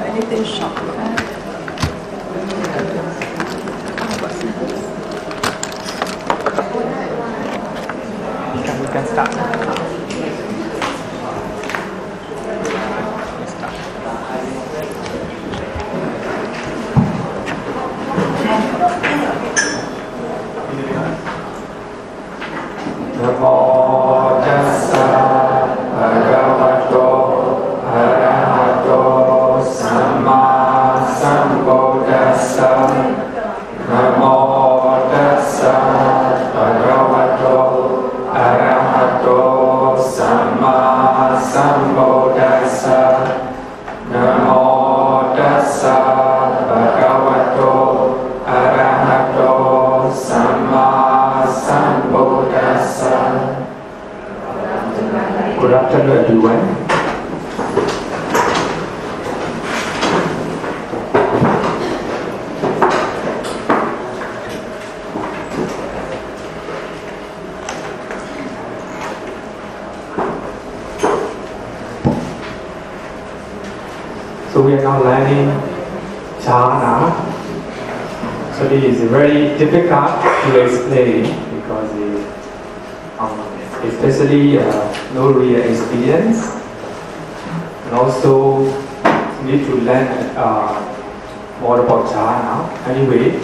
Anything short. We can start. Namo tassa bhagavato arahato samma sambuddhassa. Namo tassa bhagavato arahato samma sambuddhassa. Namo tassa bhagavato arahato samma sambuddhassa. Good afternoon, everyone. So we are now learning jhana. So this is very difficult to explain because especially no real experience, and also need to learn more about jhana. Anyway,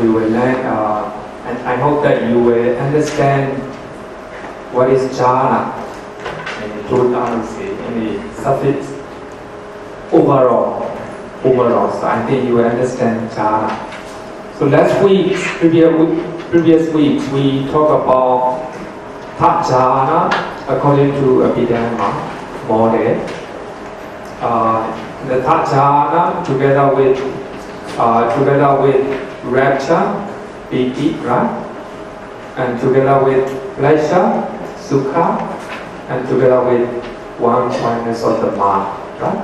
we will learn, and I hope that you will understand what is jhana in the truth analysis, in the suffix overall. So I think you will understand jhana. So last week, previous week, we talked about Third Jhāna according to Abhidhamma model. The Third Jhāna together with rapture, pīti, right? And together with pleasure, Sukha, and together with oneness of the mind, right?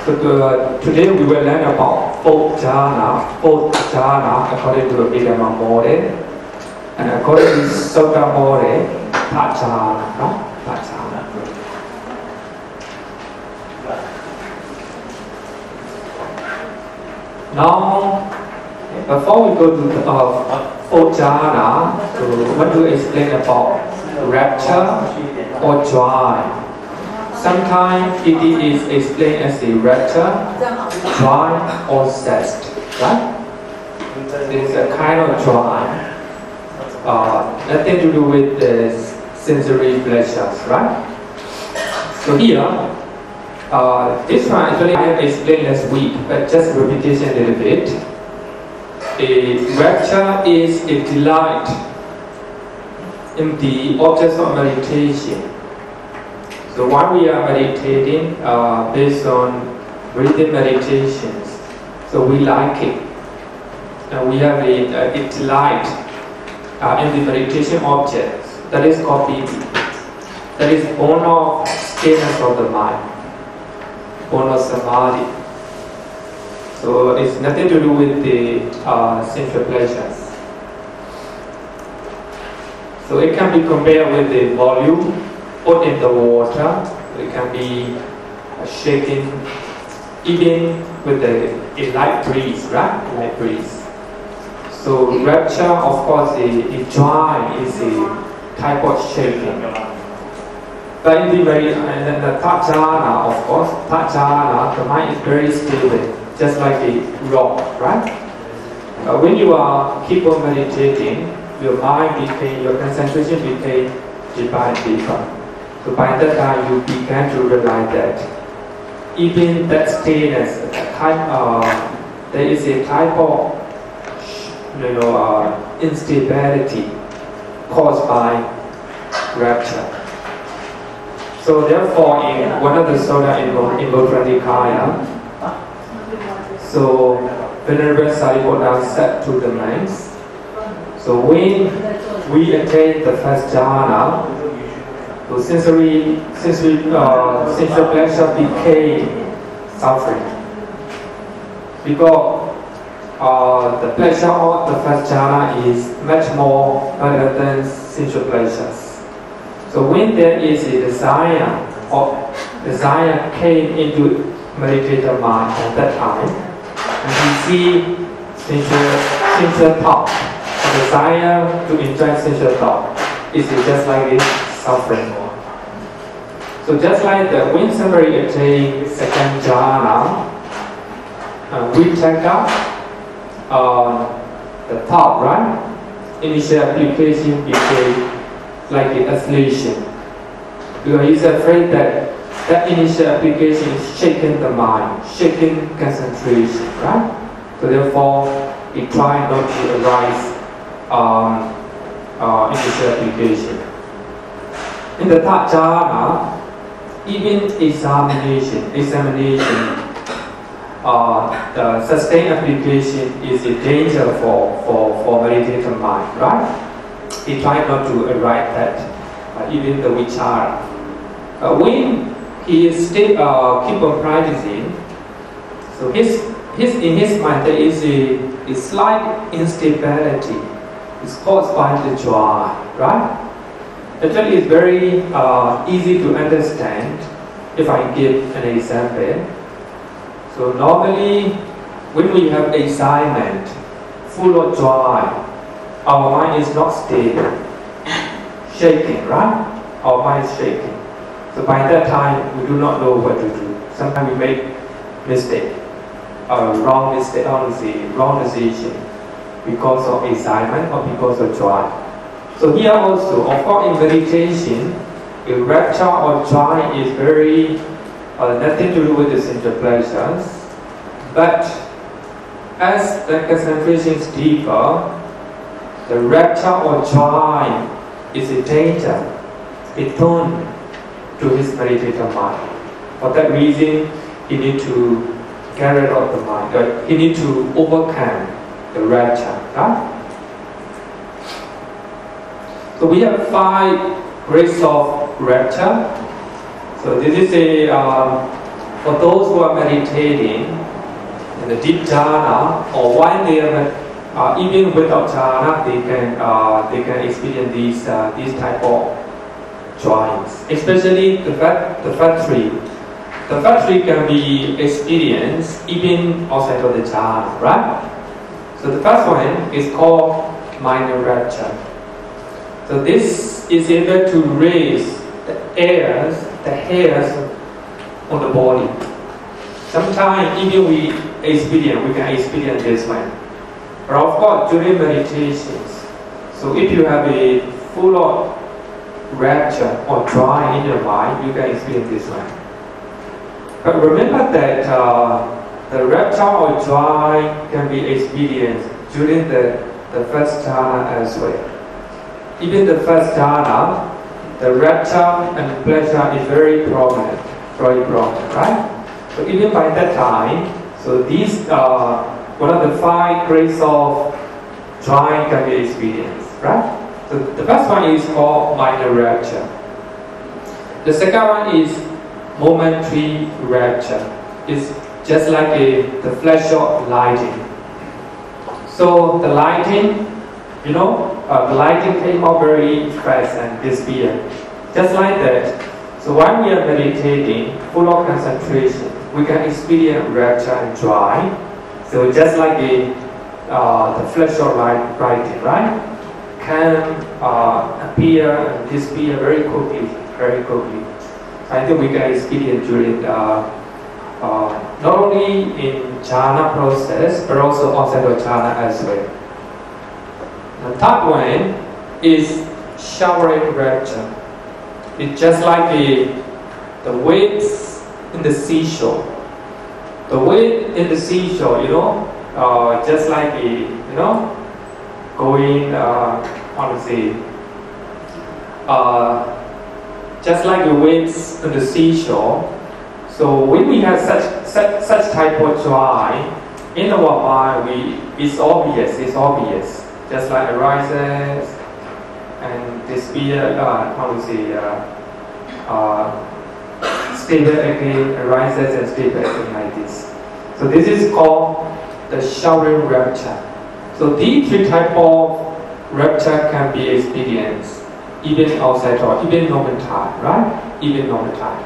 So today we will learn about Fourth Jhāna according to Abhidhamma model, and according to Sukha model, Third Jhāna, right? Third Jhāna. Now, before we go to Fourth Jhāna, I want to explain about rapture or joy. Sometimes it is explained as a rapture, joy, or zest, right? It's a kind of joy, nothing to do with the sensory pleasures, right? So here, this one actually I have explained last week, but just repetition a little bit. A rapture is a delight in the objects of meditation. So while we are meditating based on breathing meditations, so we like it. And we have a delight in the meditation objects. That is called pīti. That is born of stillness of the mind, born of samadhi. So it's nothing to do with the sensual pleasures. So it can be compared with the volume put in the water. It can be shaken even with a light breeze, right? Light breeze. So rapture, of course, the joy is a type of shaking. But in the Third Jhāna, of course, Third Jhāna, the mind is very stable, just like a rock, right? When you keep on meditating, your concentration became deeper and deeper. So by that time, you began to realize that even that stillness, there is a type of instability caused by rapture. So therefore, in one of the Sutta in Nikaya, so Venerable Sariputta said to the monks, So when we attain the first jhana, so sensory pleasure became suffering. Because the pleasure of the first jhana is much more better than sensual pleasures. So when there is a desire, or desire came into meditative mind at that time, and we see sensual thought, a desire to enjoy sensual thought, is just like this suffering. So just like that, when somebody attains second jhana, we take up the thought, right? Initial application became like an oscillation. Because he's afraid that that initial application is shaking the mind, shaking concentration, right? So therefore, he tries not to arise initial application. In the Third Jhāna, even examination, the sustained application is a danger for meditative mind, right? He tries not to arrive that, even the vichara. When he is still keep on practicing, so in his mind there is a slight instability. It's caused by the joy, right? Actually, it's very easy to understand if I give an example. So normally, when we have excitement, full of joy, our mind is not stable, shaking, right? Our mind is shaking. So by that time, we do not know what to do. Sometimes we make mistake, wrong decision because of excitement or because of joy. So here also, of course, in meditation, a rapture or joy is very nothing to do with the sensual pleasures. But as the concentration is deeper, the rapture or joy is a danger, a tone to his meditative mind. For that reason, he needs to carry out the mind. He needs to overcome the rapture. Right? So we have 5 grades of rapture. So this is a for those who are meditating in the deep jhana, or while they are even without jhana, they can experience these type of joys. Especially the first 3. The first 3 can be experienced even outside of the jhana, right? So the first one is called minor rapture. So this is able to raise the hairs on the body. Sometimes even we can experience this one. But of course during meditations, so if you have a full of rapture or joy in your mind, you can experience this one. But remember that the rapture or joy can be experienced during the first jhana as well. Even the first jhana, the rapture and pleasure is very prominent, right? So even by that time, so these one of the 5 grades of joy can be experienced, right? So the first one is called minor rapture. The second one is momentary rapture. It's just like the flash of lighting. So the lighting, the lighting came out very fast and disappeared. Just like that. So while we are meditating, full of concentration, we can experience rapture and joy. So just like the flash of lighting, right? Can appear and disappear very quickly. I think we can experience during not only in jhana process, but also outside of jhana as well. The third one is showering rapture. It's just like the waves in the seashore. The wave in the seashore, just like going, just like the waves in the seashore. So when we have such type of joy in our mind, it's obvious. Just just like arises and disappear, stable again, arises and stable again like this. So this is called the showering rapture. So these three types of rapture can be experienced even outside or even normal time, right? Even normal time.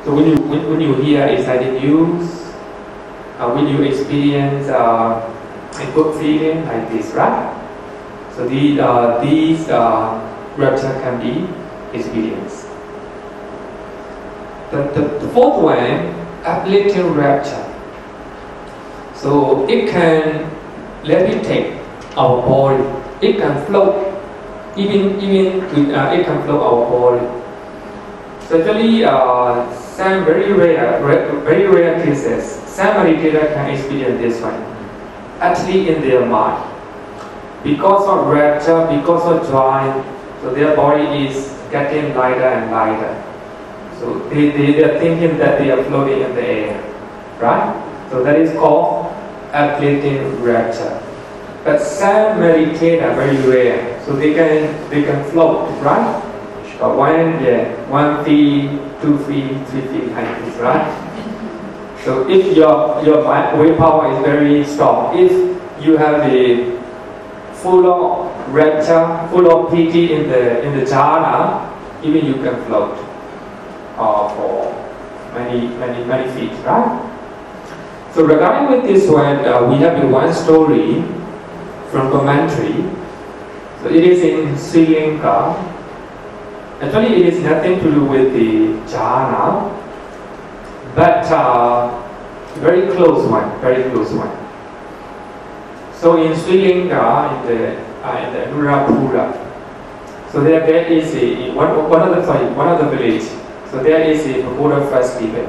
So when you hear exciting news, when you experience a good feeling like this, right? So these rapture can be experienced. The fourth one, uplifting rapture. So it can levitate our body. It can float. Even with, it can float our body. So actually, some very rare cases, some meditator can experience this one. Actually, in their mind, because of rapture, because of joy, so their body is getting lighter and lighter. So they are thinking that they are floating in the air, right? So that is called uplifting rapture. But some meditator very rare, so they can float, right? But 1 feet, 2 feet, 3 feet like this, right? So if your willpower is very strong, if you have a full of rapture, full of pīti in the jhāna, even you can float for many feet, right? So regarding with this one, we have one story from commentary. So it is in Sri Lanka. Actually, it is nothing to do with the jhāna, but very close one. So in Sri Lanka, in the Nurapura, so there is one of the village. So there is a pagoda festival.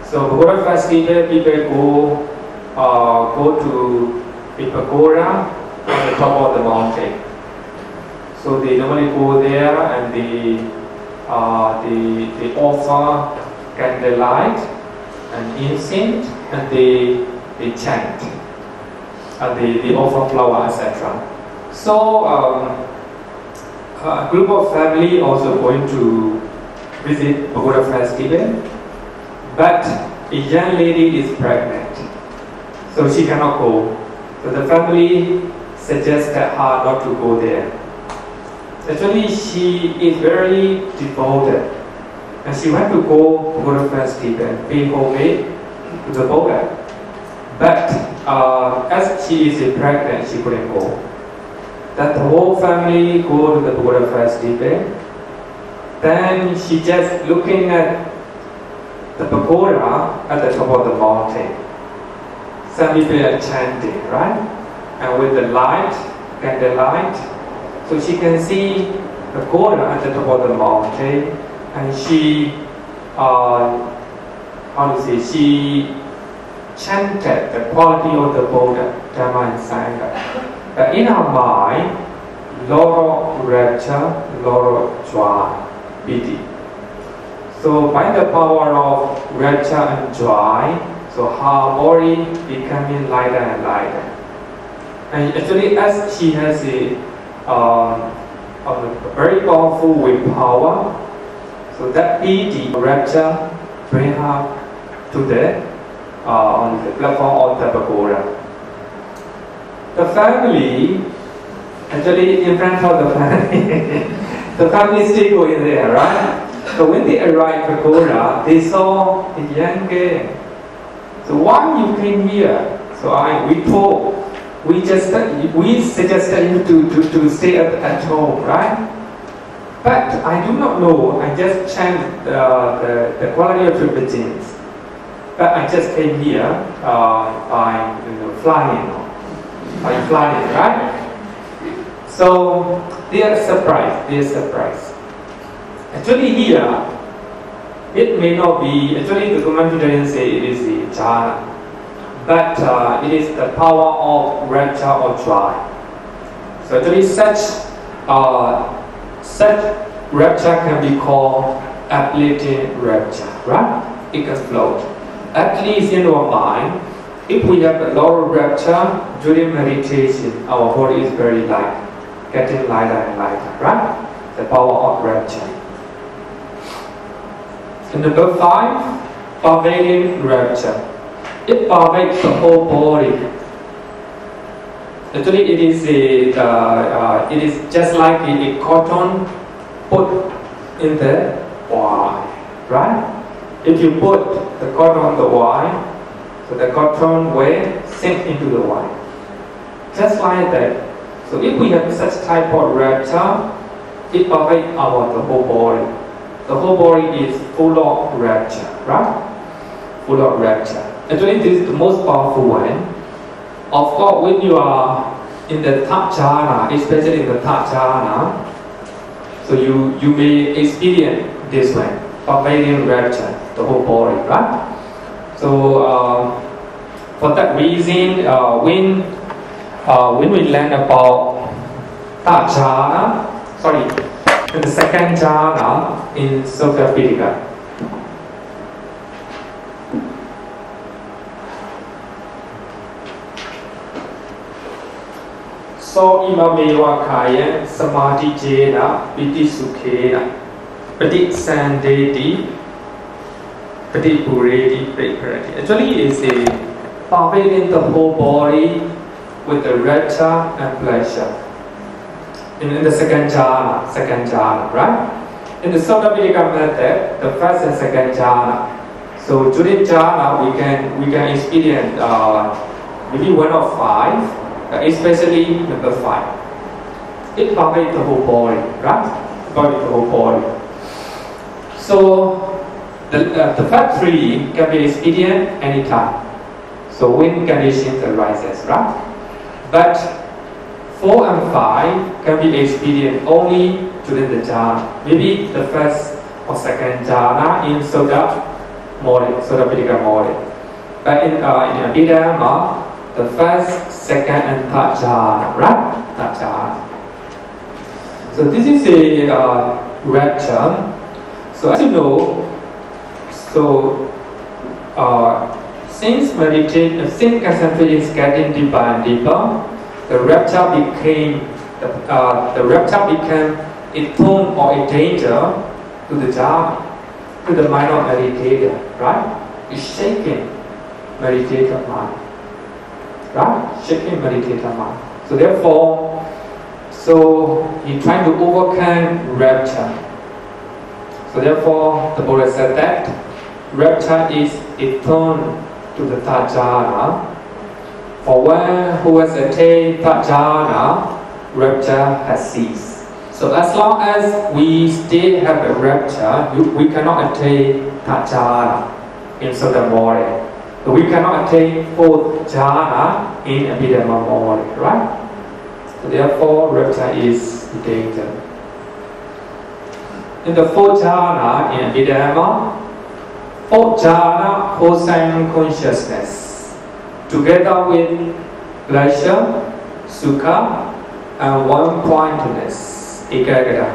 So pagoda festival, people go to a pagoda on the top of the mountain. So they normally go there and they offer candlelight and incense and they chant and they offer flower, etc. So a group of family also going to visit pagoda festival, but a young lady is pregnant, so she cannot go. So the family suggested her not to go there. Actually, she is very devoted, and she went to go to the festival, pay homage to the Buddha. But as she is pregnant, she couldn't go. That the whole family go to the Buddha festival. Then she just looking at the pagoda at the top of the mountain. Some people are chanting, right? And with the light, candlelight, so she can see the pagoda at the top of the mountain, and she, she chanted the quality of the Buddha, Dhamma and Sangha. But in her mind, lot of rapture, lot of joy, pīti. So by the power of rapture and joy, so her body becoming lighter and lighter. And actually, as she has a very powerful willpower, so that pīti, rapture, bring her to the on the platform of the pagoda. The family, actually in front of the family, the family still go in there, right? So when they arrived at pagoda, they saw a young girl. So why you came here? So we suggested him to stay at home, right? But I do not know. I just chant the quality of your beings. But I just came here by flying, right? So they are surprised. Actually here, it may not be, actually the commentary doesn't say it is the jhana, but it is the power of rapture or joy. So actually such rapture can be called uplifting rapture, right? It can float. At least in our mind, if we have a lot of rapture during meditation, our body is very light, getting lighter and lighter, right? The power of rapture. And number 5, pervading rapture. It pervades the whole body. Actually, it is just like a cotton put in the wine, right? If you put the cotton on the wine, so the cotton will sink into the wine. Just like that. So if we have such type of rapture, it pervades the whole body. The whole body is full of rapture, right? Full of rapture. Actually, this is the most powerful one. Of course, when you are in the Third Jhāna, especially in the Third Jhāna, so you may experience this one, pervading rapture, the whole body, right? So for that reason, when we learn about Third Jhāna, in the Second Jhāna in Sukha Pitaka. So imameva kaya samadhi jena pīti sukhena pati sandeti pati pureti preparati. Actually, it's a pervading the whole body with the rapture and pleasure. In the second jhana, right? In the Sukha Pitaka method, the first and second jhana. So during jhana, we can experience maybe 1 or 5, especially number 5. It pervades the whole body, right? Pervades the whole body. So the first 3 can be experienced anytime. So when conditions arises, right? But 4 and 5 can be experienced only during the jhana. Maybe the first or second jhana in Sukha Pitaka morning. But in Abhidhamma, the first, second, and third jhana, right? Third jhana. So this is a rapture. So as you know, since concentration is getting deeper and deeper, the rapture became a thorn or a danger to the jhana, to the mind of meditator, right? It's shaking meditator mind, right? Shaking meditator mind. So therefore, he trying to overcome rapture. So therefore, the Buddha said that rapture is a thorn to the Third Jhāna. For one who has attained Third Jhāna, rapture has ceased. So as long as we still have a rapture, we cannot attain Third Jhāna in Sukha morning. So we cannot attain Fourth Jhāna in Abhidhamma morning, right? So therefore, rapture is the danger. In the Fourth Jhāna in Abhidhamma, Fourth Jhāna holds silent consciousness together with pleasure, Sukha, and one-pointedness, Ekaggata.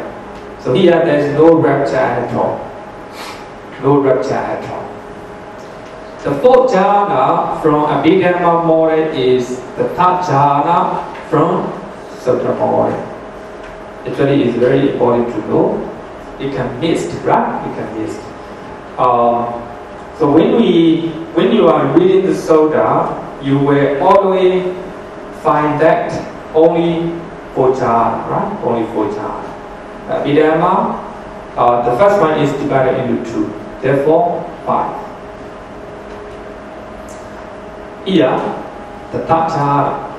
So here there is no rapture at all. No rapture at all. The Fourth Jhāna from Abhidhamma morning is the Third Jhāna from Sukha morning. Actually, it's very important to know. You can miss, right? You can miss. So when you are reading the Sutta, you will always find that only 4 jhana, right? Only 4 jhana. Abhidhamma, the first one is divided into 2, therefore 5. Here, the Third Jhāna,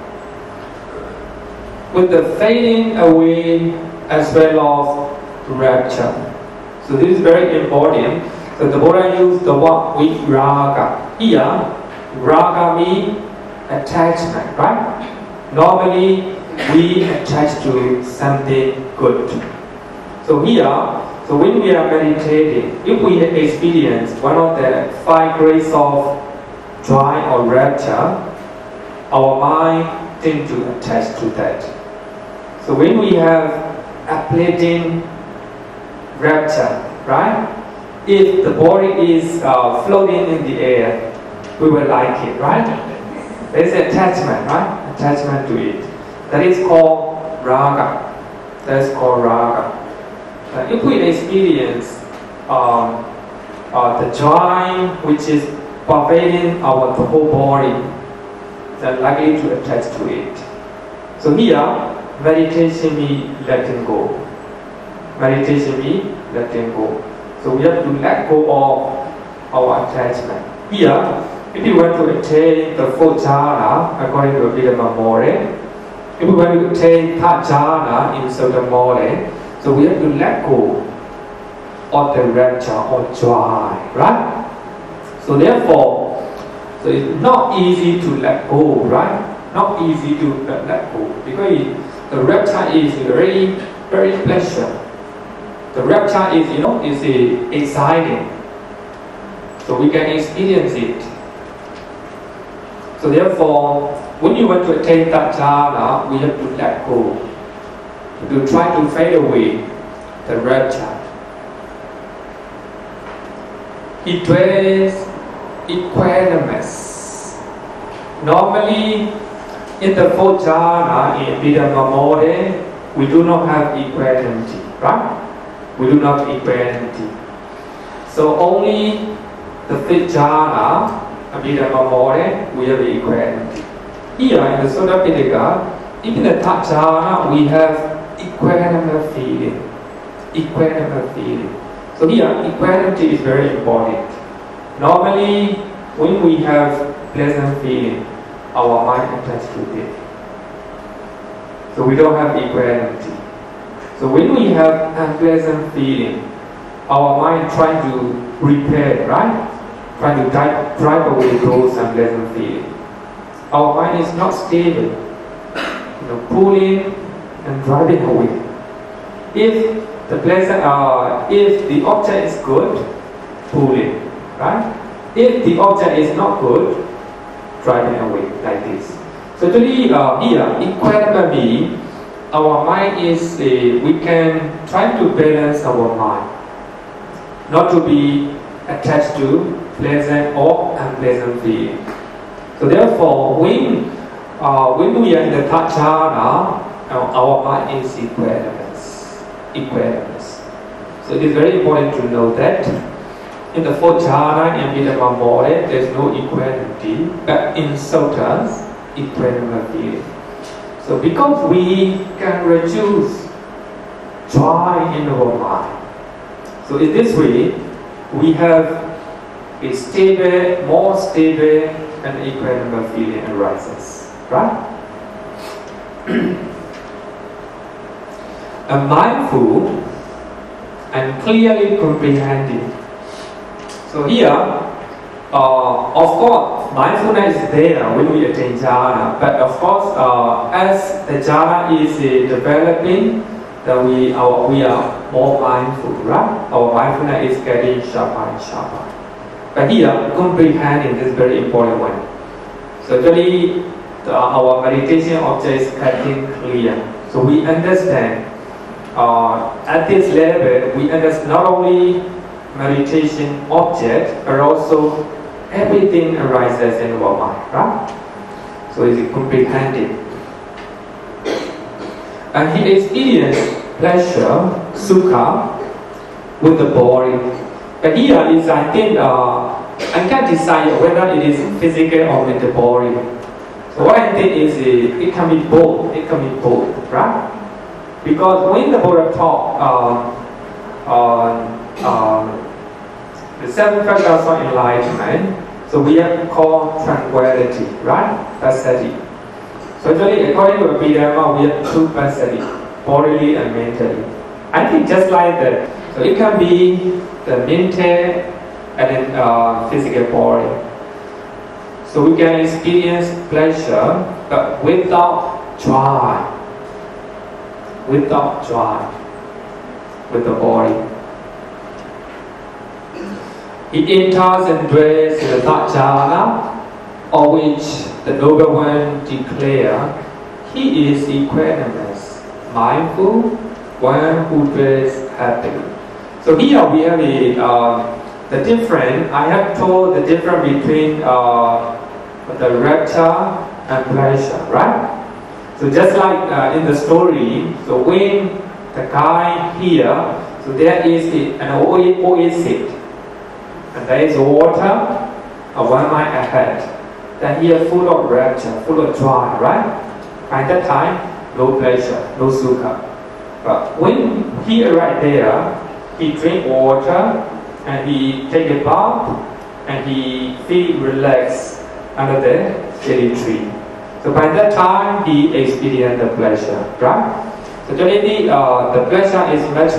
with the fading away as well of rapture. So this is very important. So the Buddha used the word viraga. Here, raga means attachment, right? Normally, we attach to something good. So here, so when we are meditating, if we experience one of the 5 grades of joy or rapture, our mind tends to attach to that. So when we have uplifting rapture, right? If the body is floating in the air, we will like it, right? there is attachment, right? Attachment to it. That is called raga. That is called raga. If we experience the joy which is pervading the whole body, then likely to attach to it. So here, meditation means letting go. Meditation means letting go. So we have to let go of our attachment. Here, if you want to attain the Fourth Jhāna, according to Abhidhamma model, if we want to attain Third Jhāna in certain model, so we have to let go of the rapture or joy, right? So therefore, so it's not easy to let go, right? Not easy to let go, because the rapture is very, very pleasure. The rapture is, is exciting. So we can experience it. So therefore, when you want to attain that jhana, we have to let go, to try to fade away the rapture. It was equanimous. Normally, in the Fourth Jhāna, in Abhidhamma model, we do not have equanimity, right? We do not have equanimity. So only the Fifth Jhāna, Abhidhamma model, we have equanimity. Here in the Sutta Pitaka, even the Third Jhāna, we have equanimous feeling. Equanimous feeling. So here, equanimity is very important. Normally, when we have pleasant feeling, our mind attached to it. So we don't have equanimity. So when we have unpleasant feeling, our mind trying to repair, right? Trying to drive away those unpleasant feelings. Our mind is not stable, pulling and driving away. If the object is good, pulling, right? If the object is not good, driving away like this. So actually here, equanimity, our mind is, we can try to balance our mind, not to be attached to pleasant or unpleasant feeling. So therefore, when we are in the Third Jhāna, our mind is equanimous. So it is very important to know that in the Fourth Jhāna and Abhidhamma model, there is no equanimity, but in suttas, equanimous feeling. So because we can reduce joy in our mind, so in this way, we have a stable, more stable and equanimous feeling arises, right? A mindful and clearly comprehending. So here, of course, mindfulness is there when we attain jhana, but of course, as the jhana is developing, that we are more mindful, right? Our mindfulness is getting sharper and sharper. But here, comprehending is very important one. So actually, our meditation object is getting clear. So we understand, at this level, we understand not only meditation object, but also everything arises in our mind, right? So it's comprehending. And he experienced pleasure, Sukha, with the body. But here is, I think, I can't decide whether it is physical or with the body. So what I think is, it can be both. It can be both, right? Because when the Buddha taught the seven factors of enlightenment, so we have called tranquility, right? Passaddhi. So actually, according to Abhidhamma, we have two passaddhi, bodily and mentally. I think just like that. So it can be the mental and then physical body. So we can experience pleasure, but without joy. Without joy with the body. He enters and dwells in the Third Jhāna, of which the Noble One declared, he is equanimous, mindful, one who dwells happily. So here we have the difference. I have told the difference between the rapture and pleasure, right? So just like in the story, so when the guy here, so there is an oasis, and there is water 1 mile ahead. Then here full of rapture, full of joy, right? By that time, no pleasure, no sukha. But when he arrived there, he drink water and he take a bath and he feel relaxed under the shady tree. So by that time, he experienced the pleasure, right? So generally, the pleasure is much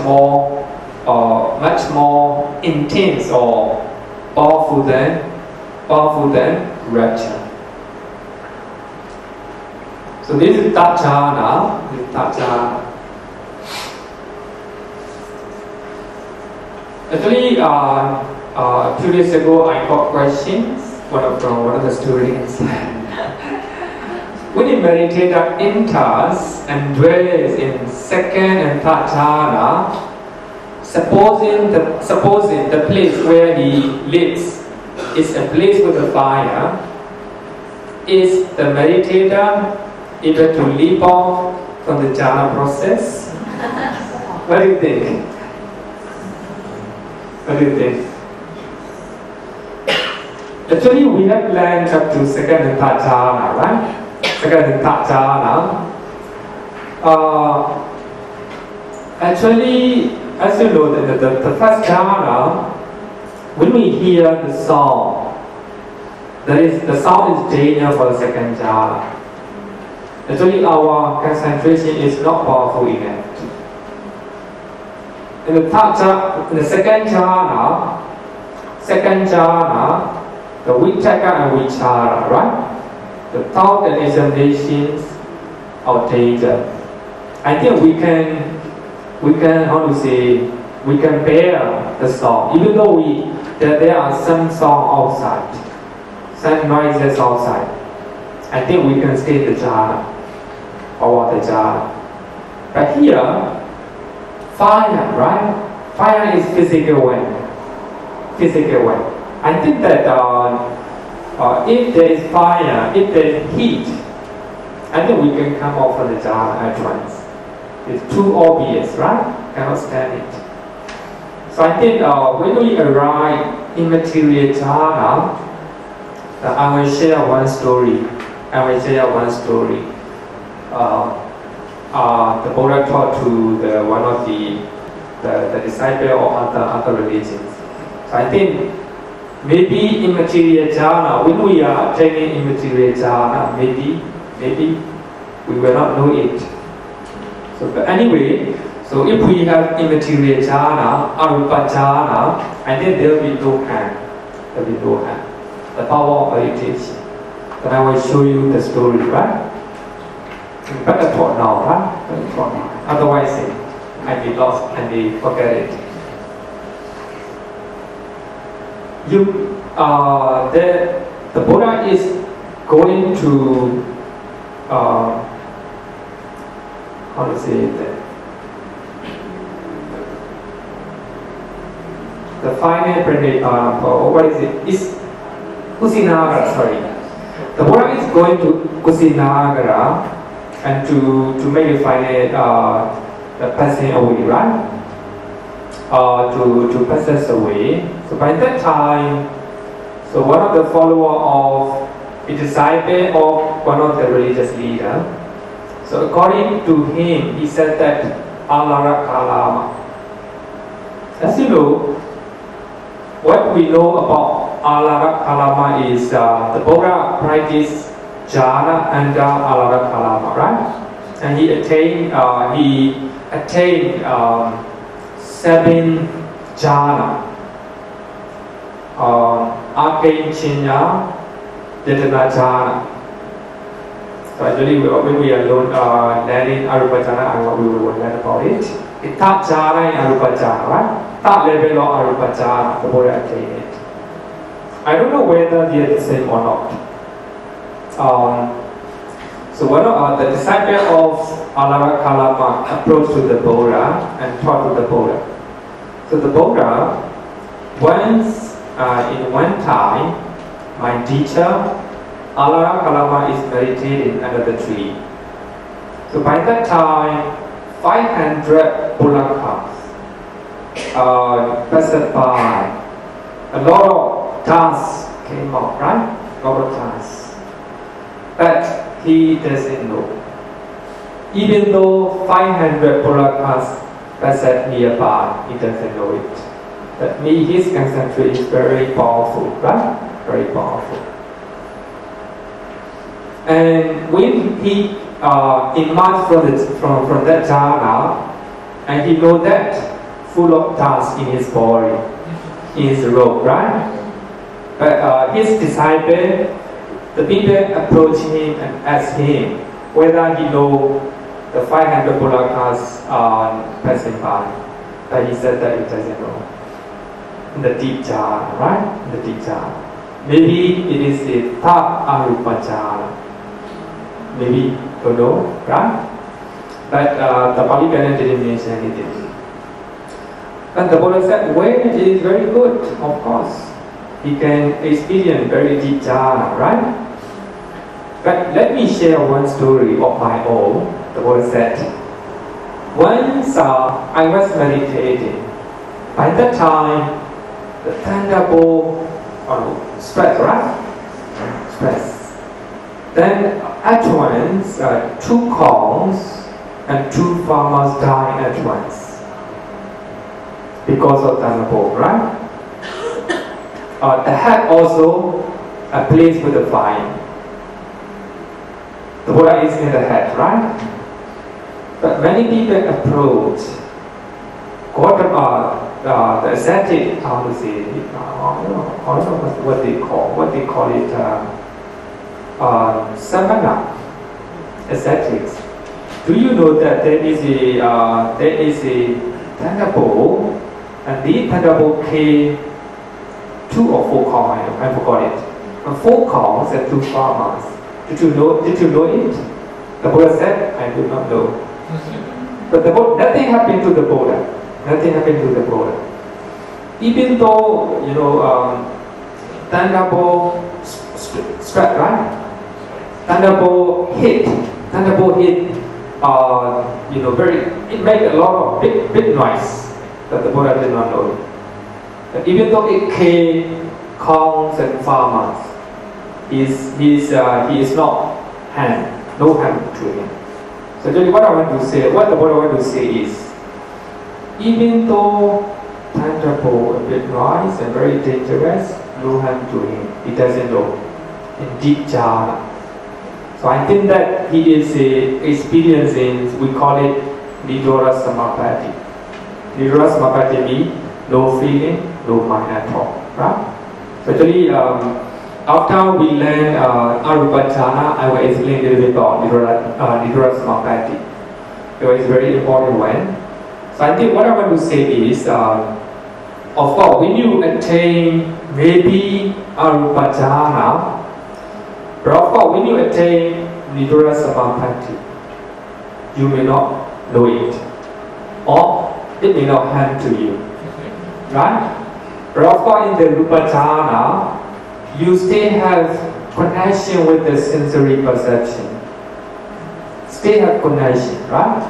more intense or powerful than rapture. So this is Third Jhāna. Actually, 2 days ago I got questions. One of the students. When a meditator enters and dwells in second and third jhana, supposing the place where he lives is a place with a fire, is the meditator able to leap off from the jhana process? What do you think? What do you think? Actually, we have learned up to second and third jhana, right? Second and third jhana. Actually, as you know, the first jhana, when we hear the sound, the sound is danger for the second jhana. Actually, our concentration is not powerful enough. In the second jhana, the vichaka and vichara, right? The thought and examinations of danger. I think we can bear the sound, even though there are some sound outside, some noises outside. I think we can stay the jhana or the jhana. But here, fire, right? Fire is physical way. I think that if there is fire, if there is heat, I think we can come off from the jhana at once. It's too obvious, right? Cannot stand it. So I think when we arrive in material jhana, I will share one story. The Buddha taught to one of the disciple of other religions. So I think maybe in material jhana, when we are training in material jhana, maybe we will not know it. So but anyway, so if we have immaterial jhana, arupa jhana, I think there will be no harm. The power of meditation. Then I will show you the story, right? Better talk now, right? Otherwise, I be lost and they forget it. The Buddha is going to how to say it? The final pranayana, or what is it? Is Kusinagara, sorry. The Buddha is going to Kusinagara and to make a final the passing away, right? To pass us away. So by that time, so one of the follower of a disciple of one of the religious leader. So according to him, he said that Alara Kalama. As you know, what we know about Alara Kalama is the Buddha practiced jhana under Alara Kalama, right? And he attained 7 jhana. Arcane Chinya, Yatana jhana. So actually, when we are learning Arupa jhana, we will learn about it. It's Third Jhāna and Arupa jhana, right? Third level of Arupa jhana, the Buddha attained it. I don't know whether they are the same or not. So one of the disciple of Alara Kalama approached to the Buddha and taught to the Buddha. So the Buddha, once in one time, my teacher Alara Kalama is meditating under the tree. So by that time, 500 Pulakas passed by. A lot of tasks came up, right? A lot of tasks. But he doesn't know. Even though 500 Pulakas passed nearby, he doesn't know it. That means his concentration is very powerful, right? Very powerful. And when he emerged from that jhana, and he know that full of dust in his body, in his robe, right? But his disciple, the people approach him and ask him whether he know the 500 Pulakas passing by. But he said that he doesn't know. In the deep jhana, right? In the deep jhana. Maybe it is the third arupa jhana. Maybe, don't know, right? But the Pali Canon didn't mention anything. And the Buddha said, well, it is very good, of course. He can experience very deep jhana, right? But let me share one story of my own. The Buddha said, once I was meditating. By that time, the thunderbolt spread, right? Spread. Then at once, 2 cows and 2 farmers died at once because of thunderbolt, right? The head also blazed with the fire. The Buddha is in the head, right? But many people approach. The ascetic, how to say, I don't know what they call it, samana, ascetics. Do you know that there is a thunderbolt, and the thunderbolt came 2 or 4 cows, I forgot it. 4 cows and 2 farmers. Did you know it? The Buddha said, I do not know. But nothing happened to the Buddha. Nothing happened to the Buddha. Even though, thunderbolt struck, right? Thunderbolt hit, it made a lot of big noise, but the Buddha did not know it. But even though it came cows and farmers, he is not no harm to him. So what the Buddha want to say is, even though thunderbolt a bit noise and very dangerous, no harm to him. He doesn't know. In deep jhana. So I think that he is experiencing, we call it Nidora Samapatti. Nidora Samapatti means no feeling, no mind at all. Right? So actually, after we learn Arupa Jhana, I will explain a little bit about Nidora Samapatti. It was a very important one. So I think what I want to say is, of course, when you attain maybe Arupa Jhana, but of course, when you attain Nidora Samapatti, you may not know it, or it may not happen to you, right? But of course, in the Rupa Jhana, you still have connection with the sensory perception. Still have connection, right?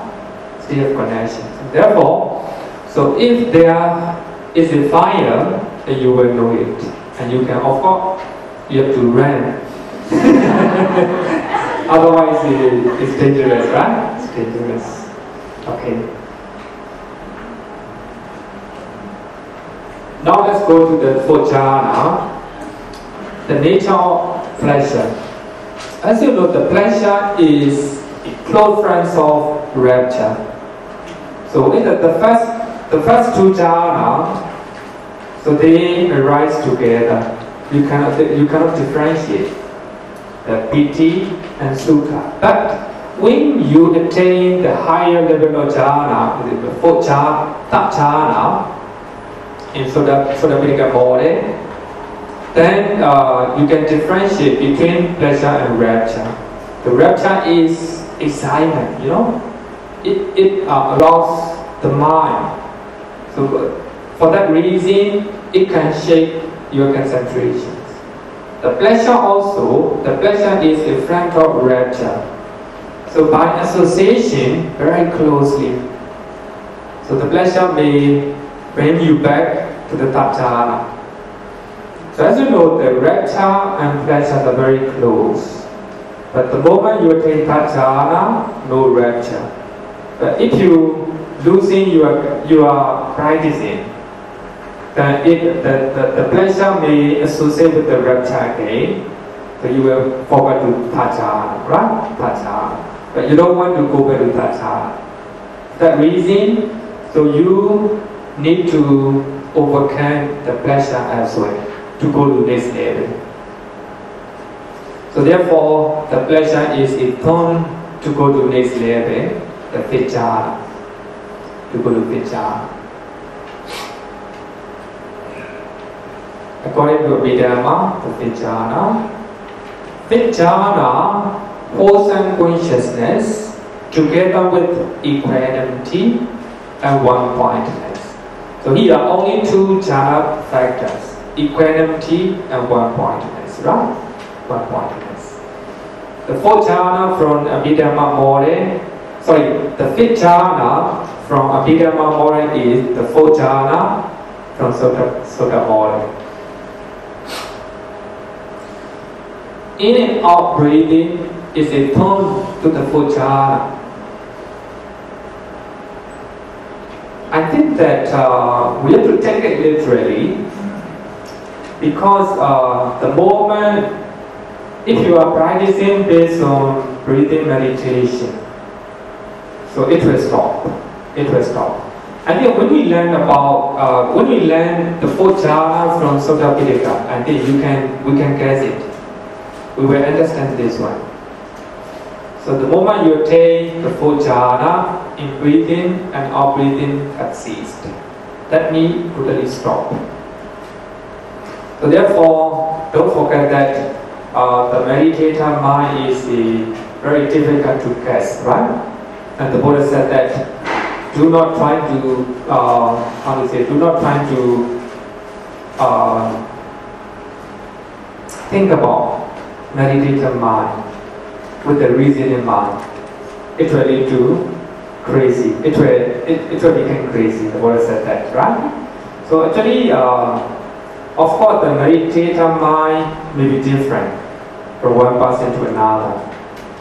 Still have connection. Therefore, so if there is a fire, then you will know it, and you can, of course, you have to run. Otherwise, it's dangerous, right? It's dangerous. Okay. Now let's go to the Fourth Jhāna, the nature of pleasure. As you know, the pleasure is a close friend of rapture. So in the first 2 jhana, so they arise together. You cannot differentiate the pīti and Sukha. But when you attain the higher level of jhana, the Fourth Jhāna, Third Jhāna, in Sodapika body, then you can differentiate between pleasure and rapture. The rapture is excitement, It allows the mind. So for that reason, it can shape your concentration. The pleasure also, the pleasure is in front of rapture. So by association, very closely. So the pleasure may bring you back to the Third Jhāna. So as you know, the rapture and pleasure are very close. But the moment you attain Third Jhāna, no rapture. But if you losing your practicing, then the pleasure may associate with the rapture again. So you will forward to Third Jhāna, right? Third Jhāna. But you don't want to go back to Third Jhāna. That reason, so you need to overcome the pleasure as well to go to next level. So therefore, the pleasure is a turn to go to next level, the Fifth Jhāna. To go to Fifth Jhāna. According to Abhidhamma, the Fifth Jhāna. Fifth Jhāna holds consciousness together with equanimity and one-pointedness. So here are only two jhana factors, equanimity and one-pointedness, right? One-pointedness. The Fourth Jhāna from Abhidhamma More, the Fifth Jhāna from Abhidhamma More is the Fourth Jhāna from Sukha More. In and out breathing is a turn to the Fourth Jhāna. I think that we have to take it literally because the moment, if you are practicing based on breathing meditation, so it will stop. It will stop. I think when we learn about, when we learn the Fourth Jhāna from Sutta Pitaka, I think we can guess it. We will understand this one. So the moment you attain the Fourth Jhāna, in breathing and out breathing have ceased. That means totally stop. So therefore, don't forget that the meditator mind is very difficult to guess, right? And the Buddha said that do not try to, do not try to think about meditator mind with the reasoning mind. It will lead to crazy. It will become crazy. The Buddha said that, right? So actually, of course, the meditator mind may be different from one person to another.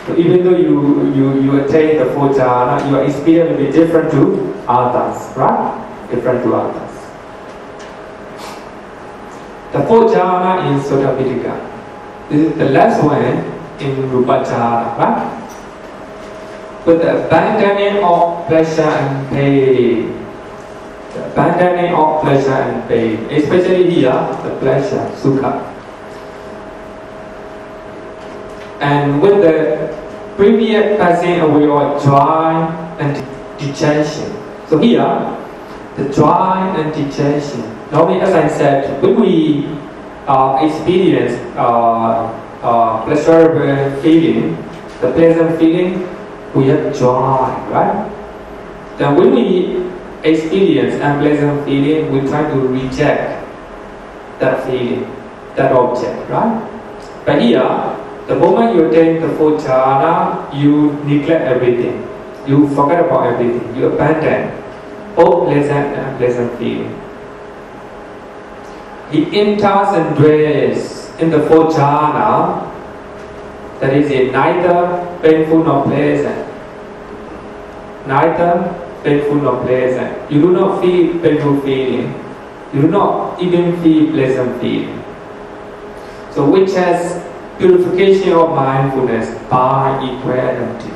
So even though you attain the Fourth Jhāna, your experience will be different to others, right? Different to others. The Fourth Jhāna in Sutta Pitaka. This is the last one in Rupa Jhāna, right? With the abandoning of pleasure and pain. The abandoning of pleasure and pain. Especially here, the pleasure, Sukha. And with the previous passing away of joy and dejection. So here, the joy and dejection. Normally, as I said, when we experience pleasurable feeling, the pleasant feeling, we have joy, right? Then when we experience unpleasant feeling, we try to reject that feeling, that object, right? But here, the moment you attain the Fourth Jhāna, you neglect everything. You forget about everything. You abandon both pleasant and unpleasant feeling. He enters and dwells in the Fourth Jhāna, that is neither painful nor pleasant. Neither painful nor pleasant. You do not feel painful feeling. You do not even feel pleasant feeling. So which has purification of mindfulness by equanimity.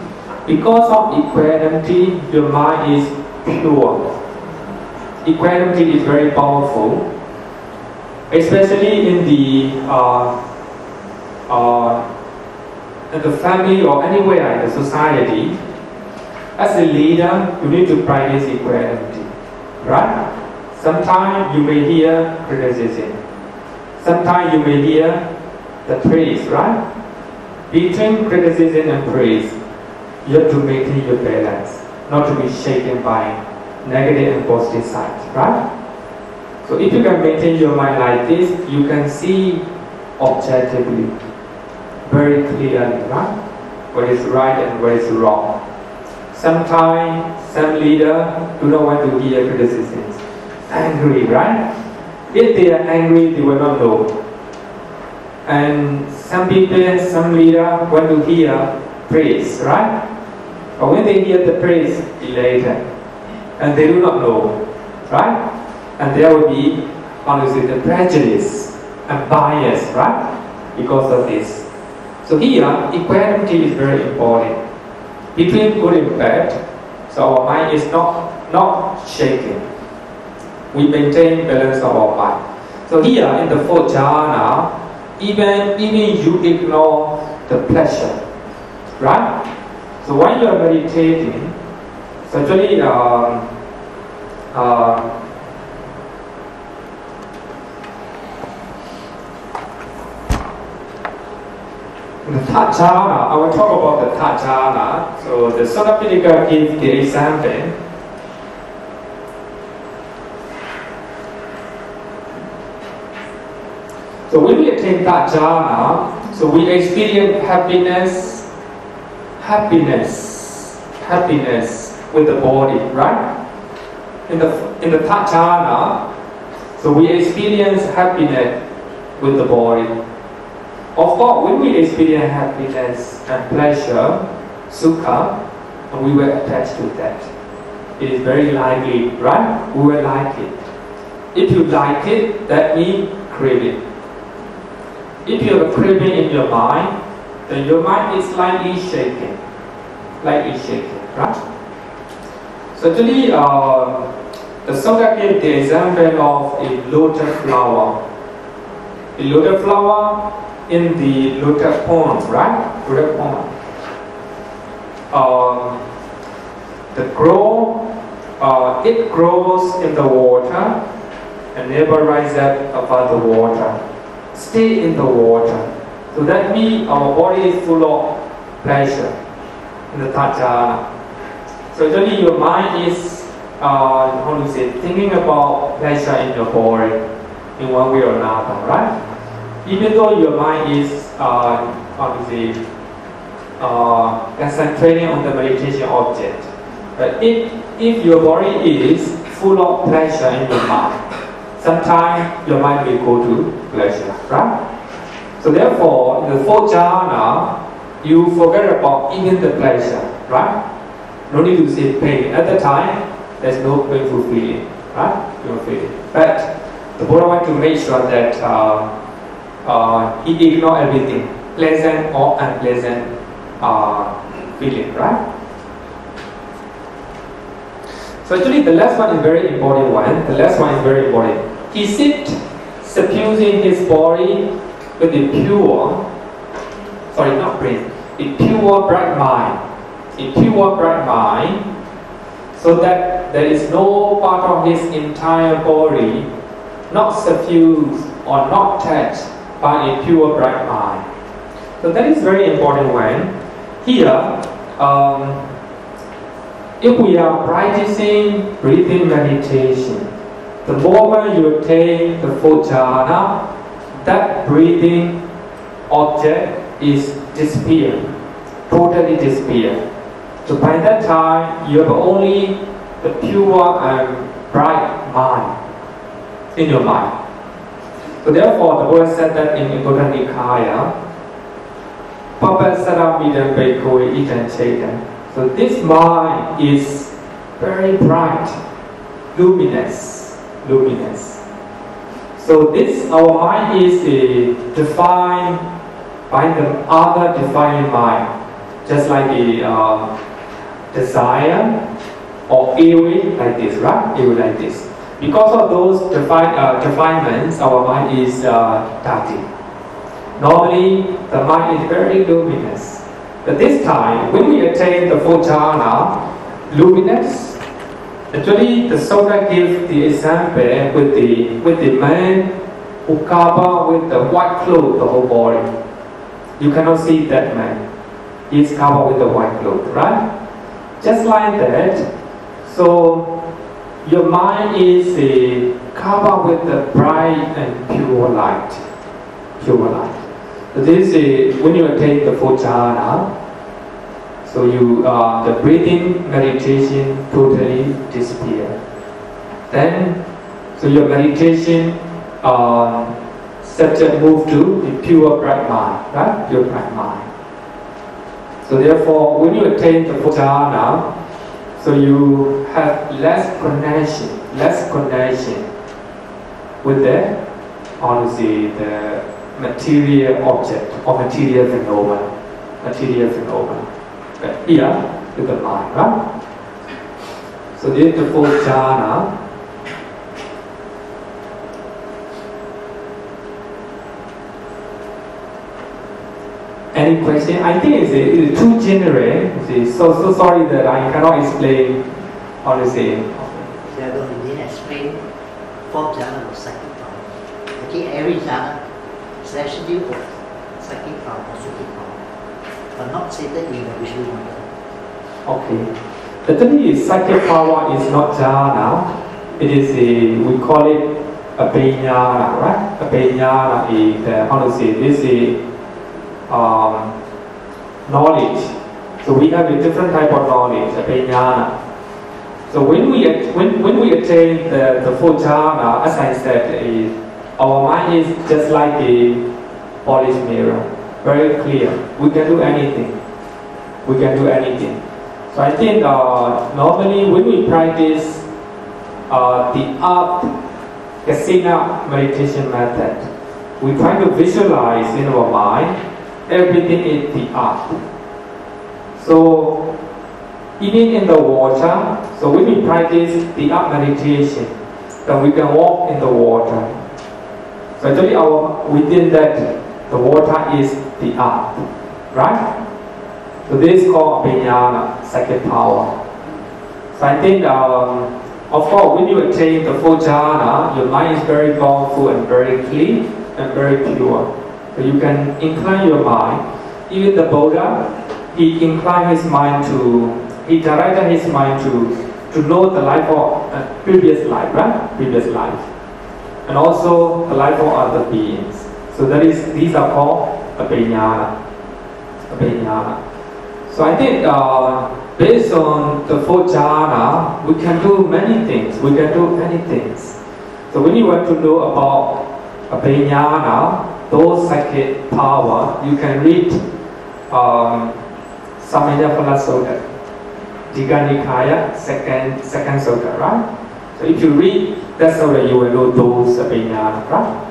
Because of equanimity, your mind is pure. Equanimity is very powerful, especially in the family or anywhere in the society. As a leader, you need to practice equanimity, right? Sometimes you may hear criticism. Sometimes you may hear the praise, right? Between criticism and praise, you have to maintain your balance, not to be shaken by negative and positive sides, right? So if you can maintain your mind like this, you can see objectively, very clearly, right? What is right and what is wrong. Sometimes some leader do not want to hear criticisms. Angry, right? If they are angry, they will not know. And some people, some leader want to hear praise, right? But when they hear the praise, elated, and they do not know, right? And there will be, honestly, the prejudice and bias, right? Because of this. So here, equanimity is very important. Between good and bad, so our mind is not shaking. We maintain balance of our mind. So here in the Fourth Jhāna, even you ignore the pleasure, right? So when you are meditating, so actually the Third Jhāna, I will talk about the Third Jhāna. So the Sutta Pitaka gives the example. So when we attain Third Jhāna, so we experience happiness with the body, right? In the Third Jhāna, so we experience happiness with the body. Of course, when we experience happiness and pleasure, Sukha, and we were attached to that. It is very likely, right? We will like it. If you like it, that means craving. If you have a craving in your mind, then your mind is slightly shaking, right? So actually, the Sutta gave the example of a lotus flower. A lotus flower in the lotus pond, right? Lotus pond. It grows in the water and never rises up above the water. Stay in the water. So that means our body is full of pleasure in the Third Jhāna. So actually your mind is, thinking about pleasure in your body in one way or another, right? Even though your mind is, concentrating on the meditation object. But if your body is full of pleasure in your mind, sometimes your mind will go to pleasure, right? So therefore, in the Fourth Jhāna, you forget about even the pleasure, right? No need to say pain. At the time, there's no painful feeling, right? You don't feel it. But the Buddha wants to make sure that he ignores everything, pleasant or unpleasant feeling, right? So actually the last one is very important one. He sits suffusing his body with a pure bright mind, so that there is no part of his entire body not suffused or not touched by a pure bright mind. So that is very important one. Here, if we are practicing breathing meditation, the moment you attain the Fourth Jhāna, that breathing object is totally disappear. So by that time, you have only the pure and bright mind in your mind. So therefore, the Buddha said that in Buddha Nikaya, Papasaramidam Bhikkhave Itan Chetan. So this mind is very bright, luminous. So this, our mind is defined by the other defining mind, just like a desire or evil like this, right? Evil like this. Because of those definements, our mind is dirty. Normally, the mind is very luminous. But this time, when we attain the Fourth Jhāna, luminous, actually the Sutta gives the example with the man who covered with the white cloth the whole body. You cannot see that man. He is covered with the white cloth, right? Just like that, so your mind is covered with the bright and pure light. pure light. So this is when you attain the Fourth Jhāna. So you the breathing meditation totally disappear. Then, so your meditation subject move to the pure bright mind, right? Pure bright mind. So therefore, when you attain the Fourth Jhāna, so you have less connection with the, honestly, the material object or material phenomena. But here, with the mind, right? So this is the Fourth Jhāna. Any question? I think it's too general. So sorry that I cannot explain honestly. Yeah, though you didn't explain Fourth Jhāna or psychic power. Okay, every jhana is actually of psychic power or psychic power, but not stated in the visual Mangala. Okay. The thing is, psychic power is not jhana. It is we call it Abhidhamma, right? Abhidhamma is how to say this is knowledge. So we have a different type of knowledge, Abhidhamma. So when we attain the Fourth Jhāna, as I said, our mind is just like a polished mirror, very clear. We can do anything. So I think normally when we practice the Kasina meditation method, we try to visualize in our mind everything is the up. So even in the water, so when we practice the up meditation, then we can walk in the water. So actually within that, the water is the up, right? So this is called Abhidhamma, psychic power. So I think, of course, when you attain the Fourth Jhāna, your mind is very powerful and very clean and very pure. So you can incline your mind. Even the Buddha, he directed his mind to know the life of previous life, right? Previous life. And also the life of other beings. So these are called Abhidhamma. So I think based on the Fourth Jhāna, we can do many things. So when you want to know about Abhidhamma, those psychic power, you can read Samaya Sutta, Digha Nikaya, second Sutta, right? So if you read that Sutta, you will know those Abhidhamma, right?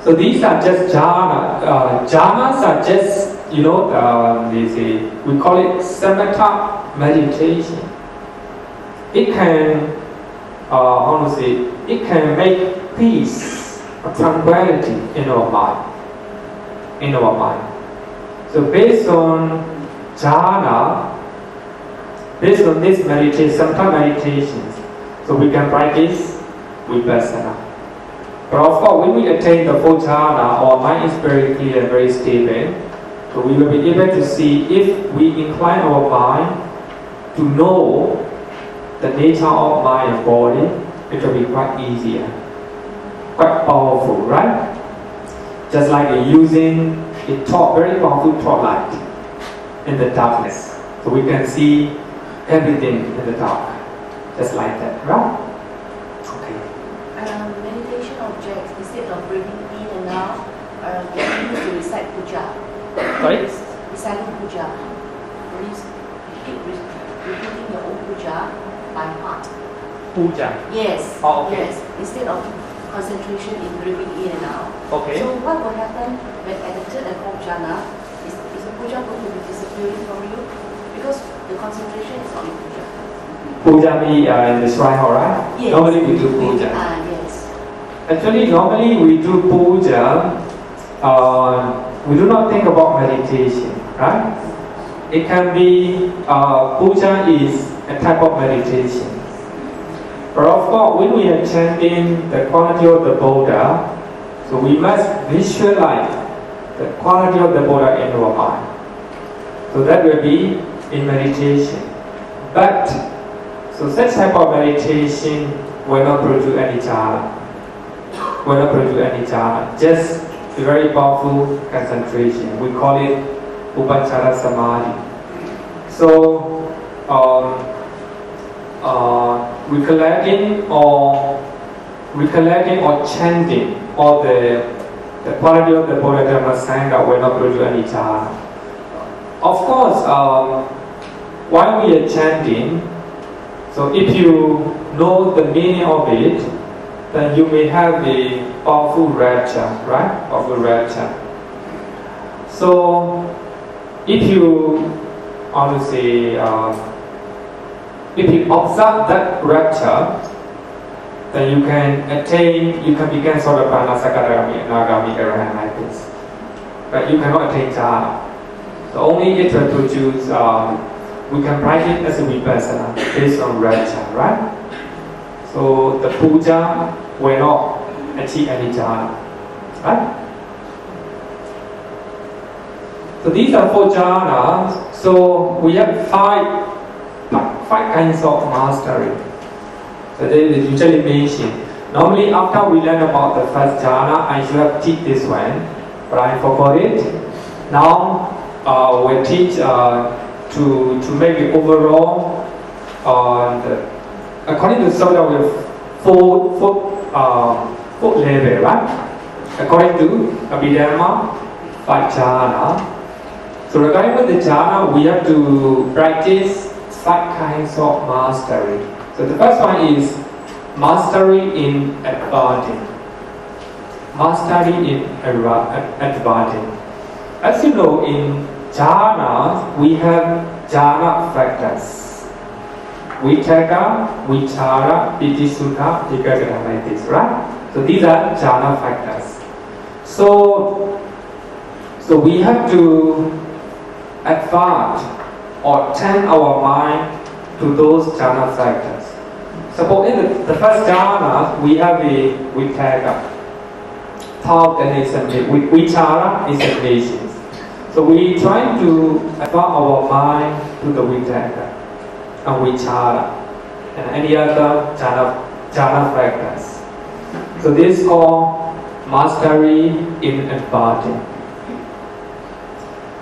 So these are just jhana. Jhanas are just, we call it samatha meditation. It can, it can make peace, tranquility in our mind. So based on jhana, based on this meditation, samatha meditations, so we can practice vipassana. But of course, when we attain the Fourth Jhāna, our mind is very clear and very stable. So we will be able to see if we incline our mind to know the nature of mind and body, it will be quite easier, quite powerful, right? Just like using a very powerful torchlight in the darkness. So we can see everything in the dark, just like that, right? Okay. Meditation objects, instead of breathing in and out, we need to recite puja. Sorry? Reciting puja. Keep repeating your own puja by heart. Puja? Yes. Oh, okay. Yes. Instead of concentration in breathing in and out. Okay. So what will happen when at the Third and Fourth Jhāna, is the puja going to be disappearing from you? Because the concentration is on puja. Puja means in the shrine, alright? Yes. Normally we do puja. Yes. Actually, normally we do puja, we do not think about meditation, right? It can be, puja is a type of meditation. But of course, when we are chanting the quality of the Buddha, so we must visualize the quality of the Buddha in our mind. So that will be in meditation. But, so such type of meditation will not produce any jhana. Just a very powerful concentration. We call it Upachara Samadhi. So, recollecting or chanting all the quality of the Buddha Sangha will not produce any jhana. Of course, while we are chanting, so if you know the meaning of it, then you may have a powerful rapture, right? Powerful rapture. So, if you, honestly, if you observe that rapture, then you can become Sotapanna, Sakadagami, Anagami, Arahant like this. But you cannot attain jhana. The only it will produce, we can practice as a vipassana based on rapture, right? So the puja will not achieve any jhana, right? So these are 4 jhanas. So we have five kinds of mastery. So they usually mention. Normally after we learn about the first jhana, I should have teach this one, but I forgot it. Now we teach to make it overall. According to Sadhu, we have four level, right? According to Abhidhamma, 5 jhana. So regarding with the jhana, we have to practice 5 kinds of mastery. So the first one is mastery in advantage. Mastery in advantage. As you know, in jhana, we have jhana factors. Vitakka, vichara, pīti, Sukha, like this, right? So these are jhana factors. So we have to advance or turn our mind to those jhana factors. Suppose in the first jhana, we have a vitakka. Thought and vichara is patience. So we try to advance our mind to the vitakka and vichara and any other jhana factors. So this is called mastery in advantage.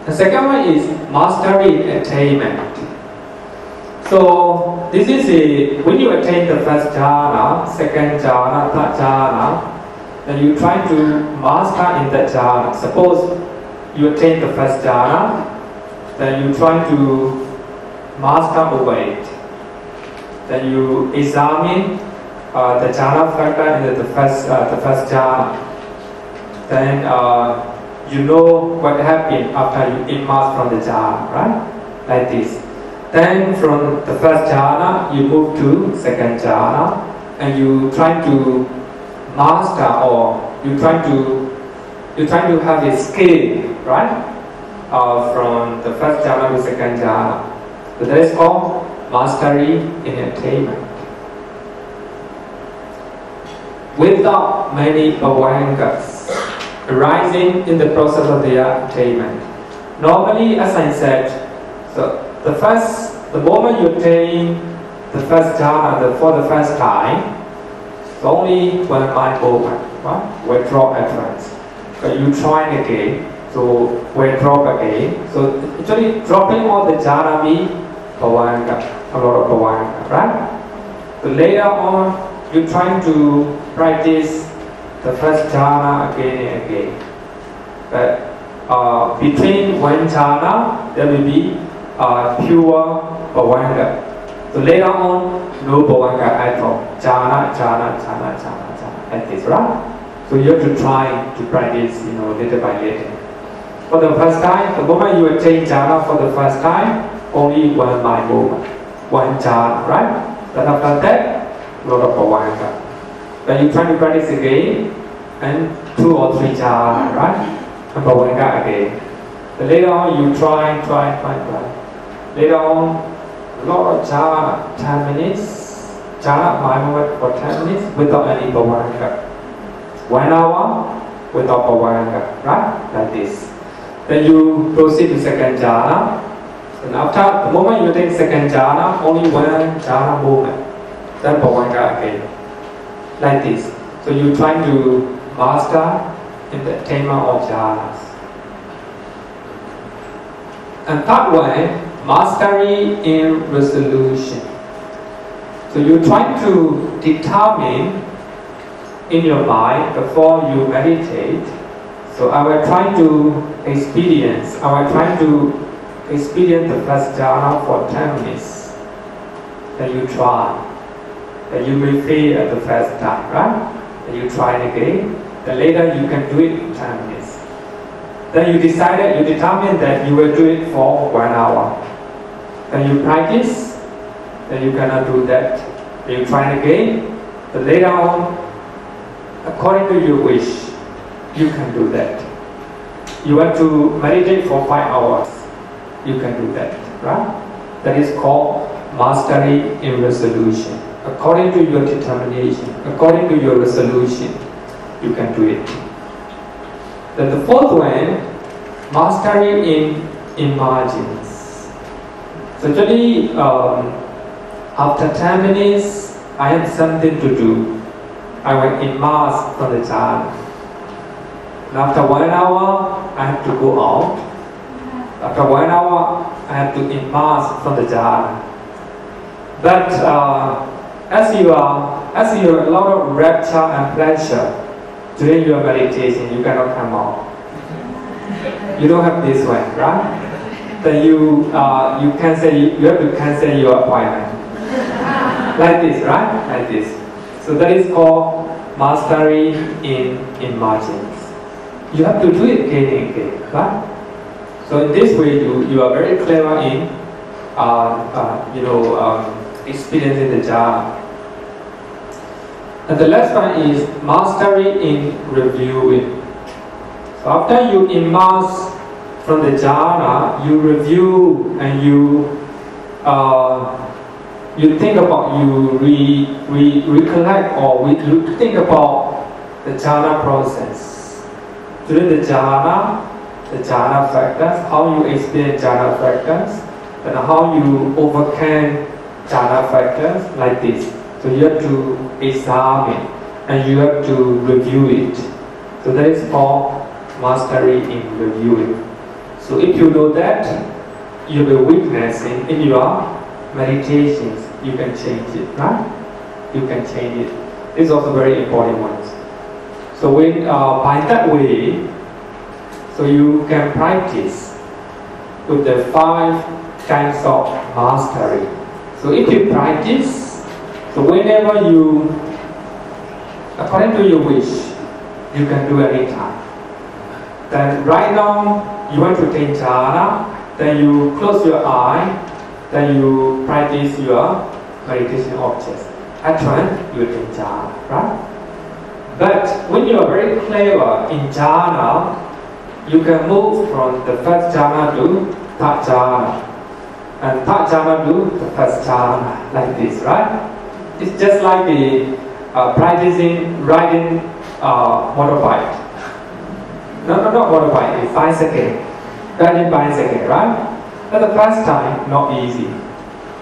The second one is mastery in attainment. So this is when you attain the first jhana, second jhana, third jhana, then you try to master in that jhana. Suppose you attain the first jhana, then you try to master over it. Then you examine the jhana factor in the first jhana. Then you know what happened after you emerge from the jhana, right? Like this. Then from the first jhana, you move to second jhana, and you try to master or you try to have a skill, right? From the first jhana to second jhana. So that is called mastery in attainment. Without many bhavangas arising in the process of their attainment. Normally, as I said, so the moment you attain the first jhana for the first time, it's only one mind movement, right? We drop at once. But you try again, so we drop again. So actually dropping all the jhana means bhavanga, a lot of bhavanga, right? So later on, you try to practice the first jhana again and again. But between one jhana, there will be pure bhavanga. So later on, no bhavanga at all. Jhana, like this, right? So you have to try to practice, little by little. For the first time, the moment you attain jhana for the first time, only one mind movement, one jhana, right? Then after that, lot of bhavanga. Then you try to practice again, and 2 or 3 jhana, right? And bhavanga again. Then later on, you try. Later on, a lot of jhana, 10 minutes, jhana mind movement for 10 minutes without any bhavanga. 1 hour without bhavanga, right? Like this. Then you proceed to second jhana. And after the moment you take second jhana, only one jhana movement. Then bhavanga again. Like this. So you try to master in the attainment of jhanas. And third way, mastery in resolution. So you try to determine in your mind before you meditate. So I will try to experience the first jhana for 10 minutes. Then you try. Then you may fail at the first time, right? Then you try it again. Then later you can do it in 10 minutes. Then you determine that you will do it for 1 hour. Then you practice. Then you cannot do that. Then you try it again. But later on, according to your wish, you can do that. You want to meditate for 5 hours, you can do that, right? That is called mastery in resolution. According to your determination, according to your resolution, you can do it. Then the fourth one, mastery in emergence. So actually, after 10 minutes, I have something to do. I will emerge from the jhana. And after 1 hour, I have to go out. After 1 hour, I have to emerge from the jhana. But as you have a lot of rapture and pleasure during your meditation, you cannot come out. You don't have this one, right? Then you have to cancel your appointment. Like this, right? Like this. So that is called mastery in emergence. You have to do it again and again, right? So in this way, you are very clever in, experiencing the jhana. And the last one is mastery in reviewing. So after you emerge from the jhana, you review and you think about, you recollect or you think about the jhana process. During the jhana factors, how you experience jhana factors, and how you overcome jhana factors, like this. So you have to examine and you have to review it. So that is called mastery in reviewing. So if you know that, you will witness in your meditations, you can change it, right? You can change it. This is also very important one. So when, by that way, so you can practice with the 5 kinds of mastery. So if you practice, so whenever you, according to your wish, you can do any time. Then right now, you want to take jhana, then you close your eye, then you practice your meditation objects. Actually, you take jhana, right? But when you are very clever in jhana, you can move from the first jhana to third jhana, and third jhana to the first jhana, like this, right? It's just like the practicing riding motorbike. No, not motorbike, it's bicycle. Riding bicycle, right? But the first time, not easy.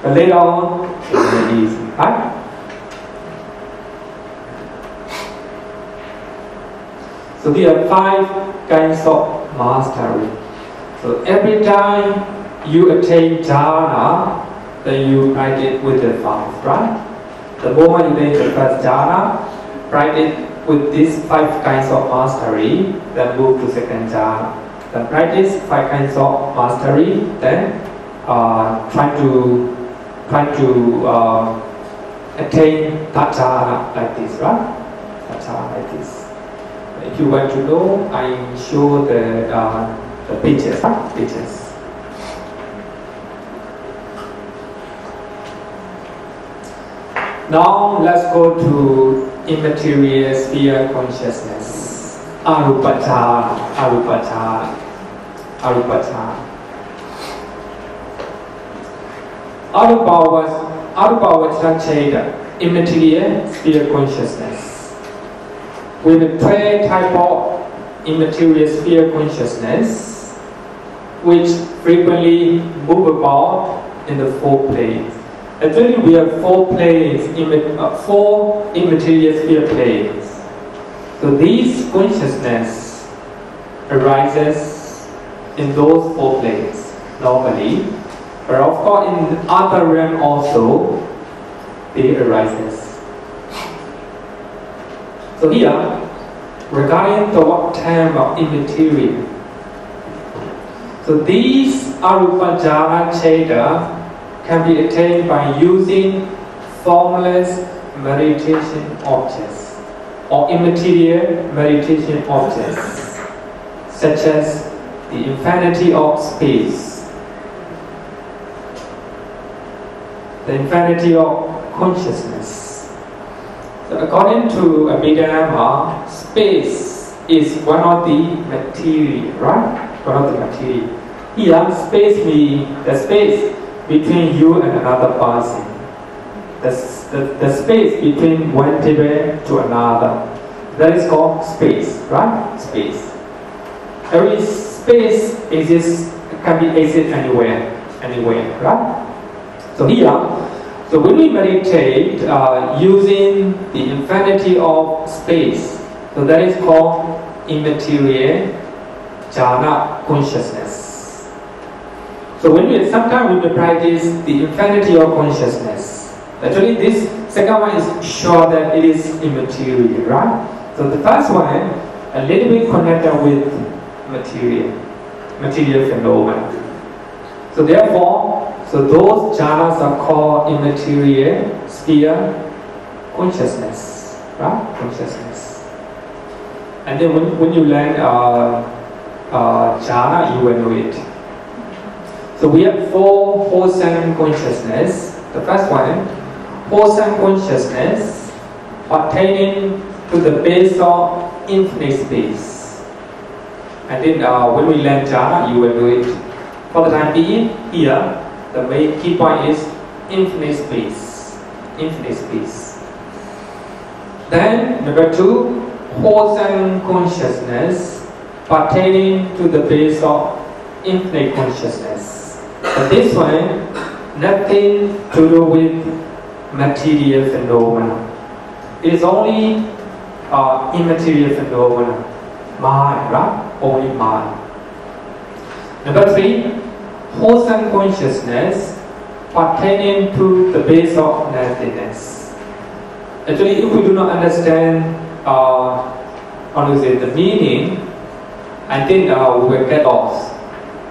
But later on, it's very easy, right? So there are 5 kinds of mastery. So every time you attain jhana, then you practice with the 5, right? The moment you attain the first jhana, practice with these 5 kinds of mastery, then move to second jhana. Then practice 5 kinds of mastery, then try to attain third jhana, like this, right? Third jhana, like this. If you want to know, I show the pictures. Now let's go to immaterial sphere consciousness. Arupa Jhāna. Arupa immaterial sphere consciousness. With 3 type of immaterial sphere consciousness, which frequently move about in the 4 planes. Actually, we have 4 planes, 4 immaterial sphere planes. So these consciousness arises in those 4 planes normally, but of course in other realm also they arises. So here, regarding the term of immaterial, so these Arupa Jhana Citta can be attained by using formless meditation objects or immaterial meditation objects, such as the infinity of space, the infinity of consciousness. So according to Abhidhamma, space is one of the material, right? One of the material. Here, space means the space between you and another person. The space between one table to another. That is called space, right? Space. Every space exists, can be exist anywhere, right? So here, so when we meditate using the infinity of space, so that is called immaterial jhana consciousness. So sometimes we practice the infinity of consciousness. Actually, this second one is sure that it is immaterial, right? So the first one, a little bit connected with material phenomena. So therefore, so those jhanas are called immaterial sphere consciousness, right? Consciousness. And then when you learn jhana, you will know it. So we have 4 wholesome consciousness. The first one, wholesome consciousness pertaining to the base of infinite space. And then when we learn jhana, you will know it. For the time being, here, the main key point is infinite space. Infinite space. Then, number 2, wholesome consciousness pertaining to the base of infinite consciousness. But this one, nothing to do with material phenomena. It is only immaterial phenomena. Mind, right? Only mind. Number 3, wholesome consciousness pertaining to the base of nothingness. Actually, if we do not understand the meaning, I think we will get lost.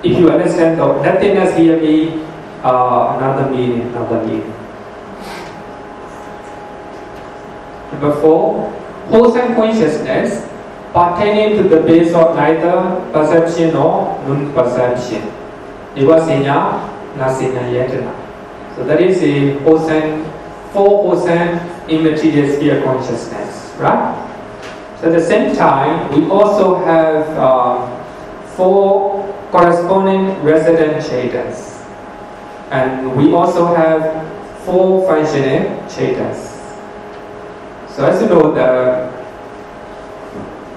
If you understand the nothingness here means another meaning. Number 4, wholesome consciousness pertaining to the base of neither perception nor non-perception. Nivasena, nasena yetana. So that is a wholesome, 4 wholesome immaterial sphere consciousness, right? So at the same time, we also have 4 corresponding resident chaitas. And we also have 4 functioning chaitas. So as you know, the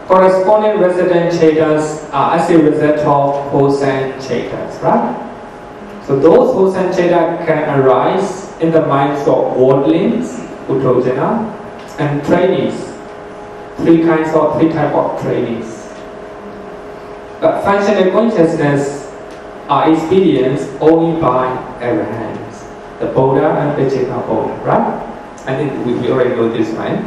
corresponding resident chaitas are as a result of wholesome chaitas, right? So those wholesome chaitas can arise in the minds of worldlings, Uddhajana, and trainees. 3 types of trainees. But functional consciousness are experienced only by arahants, the Buddha and the Cakkapala, right? I think we already know this, right?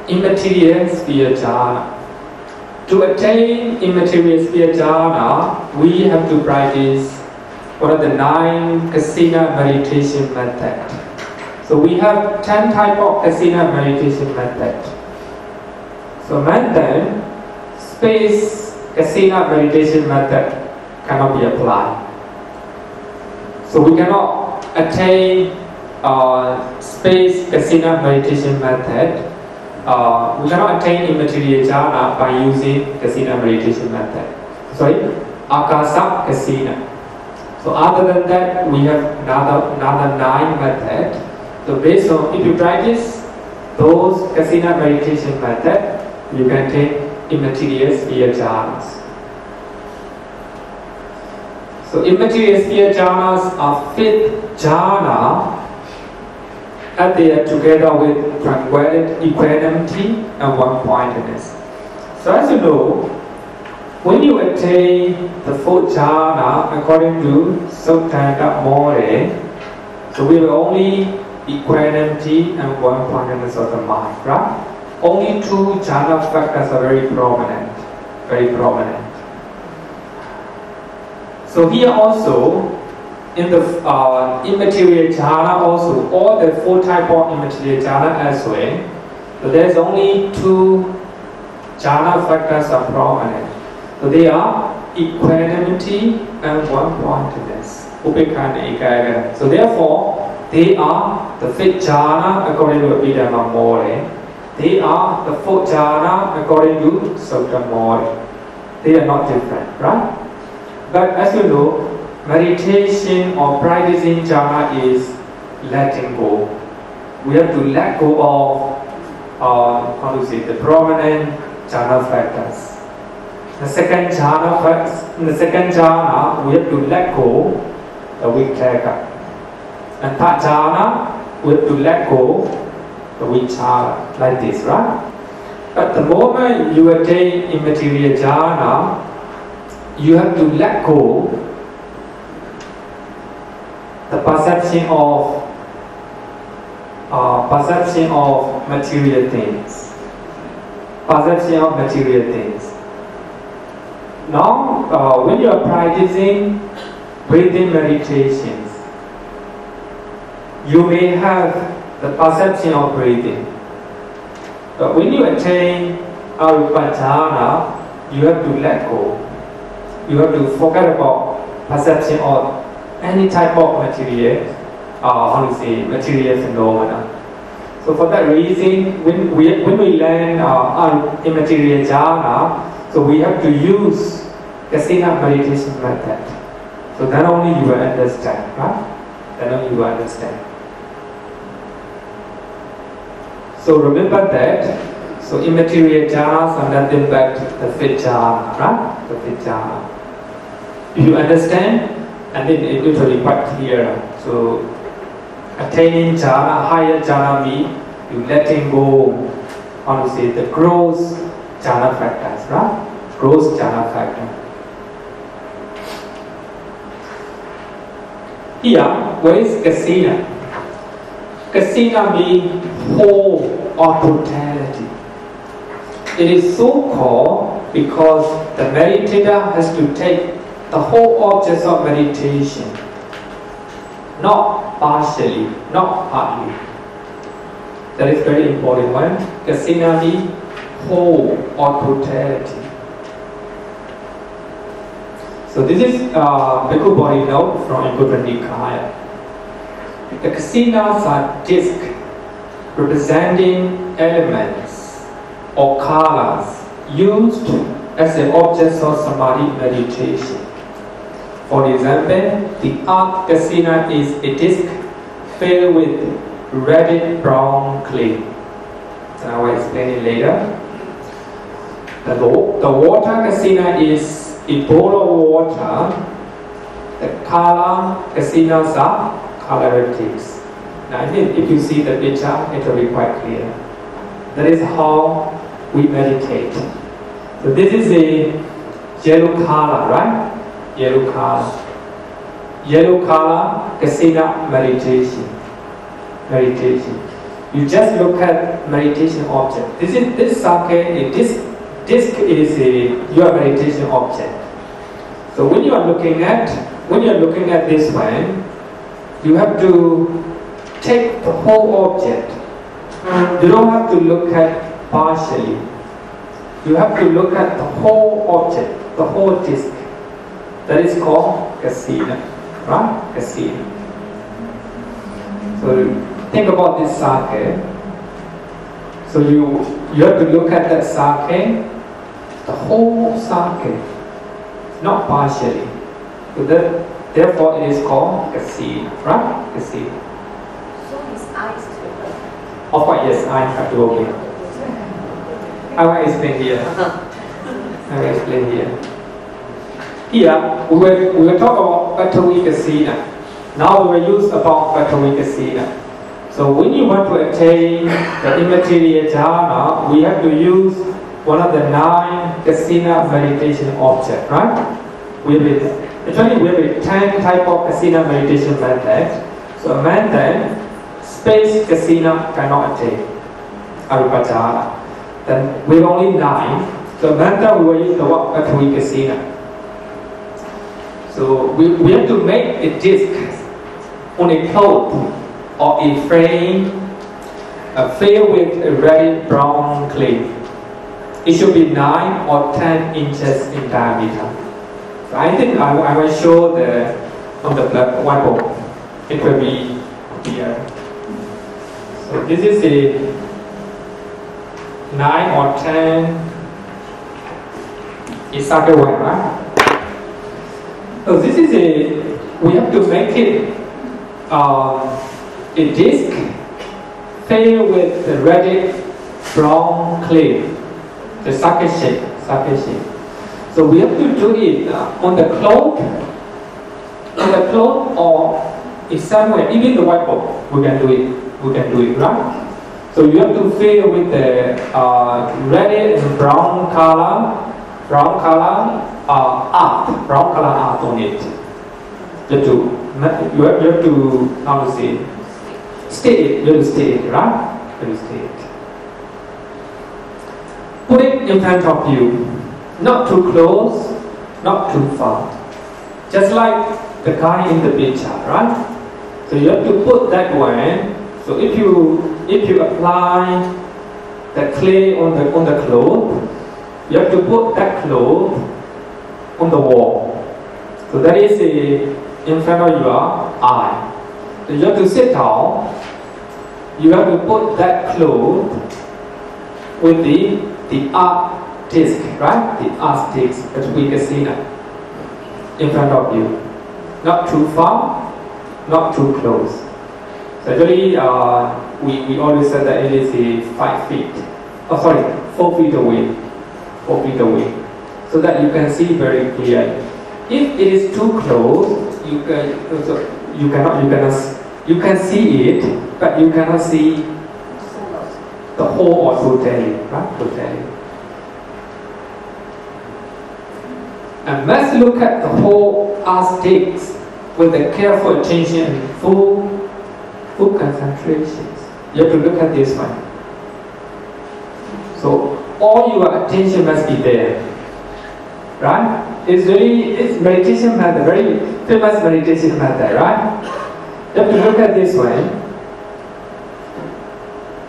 Immaterial sphere jhana. To attain immaterial sphere jhana, we have to practice one of the 9 kasina meditation methods. So we have 10 types of kasina meditation methods. So method, space kasina meditation method cannot be applied. So we cannot attain space kasina meditation method. We cannot attain immaterial jhana by using kasina meditation method. Sorry, akasa kasina. So other than that, we have another 9 methods. So based on, if you practice those kasina meditation method, you can take immaterial sphere jhanas. So immaterial sphere jhanas are Fifth Jhāna and they are together with tranquility, equanimity, and one-pointedness. So as you know, when you attain the Fourth Jhāna, according to Sukha More, so we have only equanimity and one-pointedness of the mind, right? Only two jhana factors are very prominent, very prominent. So here also, in the immaterial jhana also, all the four types of immaterial jhana as well, so there's only two jhana factors are prominent. So they are equanimity and one-pointedness. So therefore, they are the Fifth Jhāna according to Abhidhamma More. They are the Fourth Jhāna according to Sukha More. They are not different, right? But as you know, meditation or practicing jhana is letting go. We have to let go of, the prominent jhana factors. The second jhana, we have to let go the vichara. And third jhana, we have to let go the vichara, like this, right? But the moment you attain immaterial jhana, you have to let go the perception of material things. Perception of material things. Now, when you are practicing breathing meditations, you may have the perception of breathing. But when you attain Arupa Jhāna, you have to let go. You have to forget about perception of any type of material, material phenomena. So for that reason, when we learn immaterial jhana, so we have to use Kasina meditation method. So then only you will understand, right? Then only you will understand. So remember that. So immaterial jhanas are nothing but the Fifth Jhāna, right? The Fifth Jhāna. If you understand, and then it will be quite clear. So attaining jhana, higher jhana means you letting go, the gross jhana factors, right? Gross jhana factor. Here, what is kasina? Kasina means whole or totality. It is so called because the meditator has to take the whole objects of meditation, not partially, not partly. That is very important one. Kasina means whole or totality. So this is Bhikkhu body note from Anguttara Nikaya. The kasinas are discs representing elements or colors used as the objects of samadhi meditation. For example, the arc kasina is a disc filled with reddish brown clay. And I will explain it later. The water kasina is a bowl of water. The color kasinas are coloratives. Now if you see the picture, it will be quite clear. That is how we meditate. So this is a yellow color, right? Yellow color. Yellow color kasina meditation. Meditation. You just look at meditation object. This sake, this disc is your meditation object. So when you are looking at this one, you have to take the whole object. You don't have to look at partially. You have to look at the whole object, the whole disc. That is called kasina, right? Kasina. So think about this sake. So you have to look at that sake, the whole sake, not partially. So therefore it is called kasina, right? Kasina. So his eyes is open. Of course, yes, I have to open. I will explain here. Here, we will talk about Bhattavi Kasina. Now we will use about Bhattavi Kasina. So when you want to attain the immaterial jhana, we have to use one of the 9 kasina meditation objects, right? Actually we have 10 type of kasina meditation method. So a man then, space kasina cannot attain arupa jhana. Then we have only 9. So mantra we will use the word Athavi kasina. So we have to make a disc on a cloth or a frame filled with a red brown clay. It should be 9 or 10 inches in diameter. So I think I will show on the whiteboard. It will be here. So this is a 9 or 10. It's other one, right? So this is we have to make it a disc filled with the reddish brown clay, the sake shape. So we have to do it on the cloth, or if somewhere, even the whiteboard, we can do it, right? So you have to fill with the reddish and brown color art on it. You have to how to say it? You have to state it, right? You have to state it. Put it in front of you, not too close, not too far. Just like the guy in the picture, right? So you have to put that way. So if you apply the clay on the cloth, you have to put that cloth on the wall. So that is in front of your eye. So you have to sit down. You have to put that cloth with the art disc, right? The art disc that we can see now in front of you. Not too far, not too close. So actually, we always said that it is 5 feet. 4 feet away. 4 feet away, so that you can see very clearly. If it is too close, you can see it, but you cannot see the whole or totality, right? Totality. And let's look at the whole aspects with a careful attention and full concentration. You have to look at this one. So all your attention must be there, right? It's meditation method, very famous meditation method, right? You have to look at this one.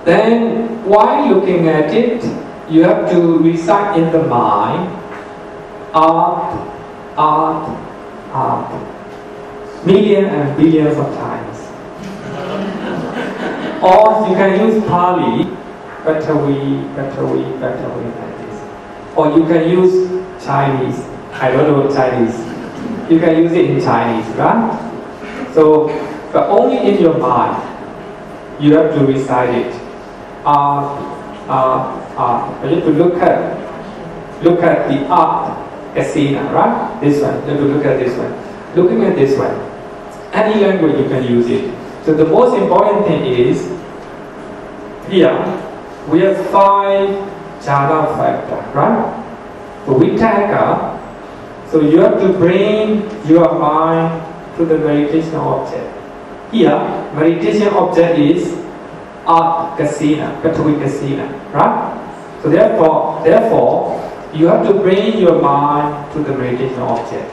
Then while looking at it, you have to recite in the mind, art, millions and billions of times. Or you can use Pali, better way like this. Or you can use Chinese. I don't know Chinese. You can use it in Chinese, right? So, but only in your mind. You have to recite it. But you have to look at the art kasina, right? This one. You have to look at this one. Looking at this one. Any language you can use it. So the most important thing is here we have 5 jhana factors, right? So Vitaka. So you have to bring your mind to the meditation object. Here, meditation object is art kasina, Kathavi kasina, right? So therefore, you have to bring your mind to the meditation object.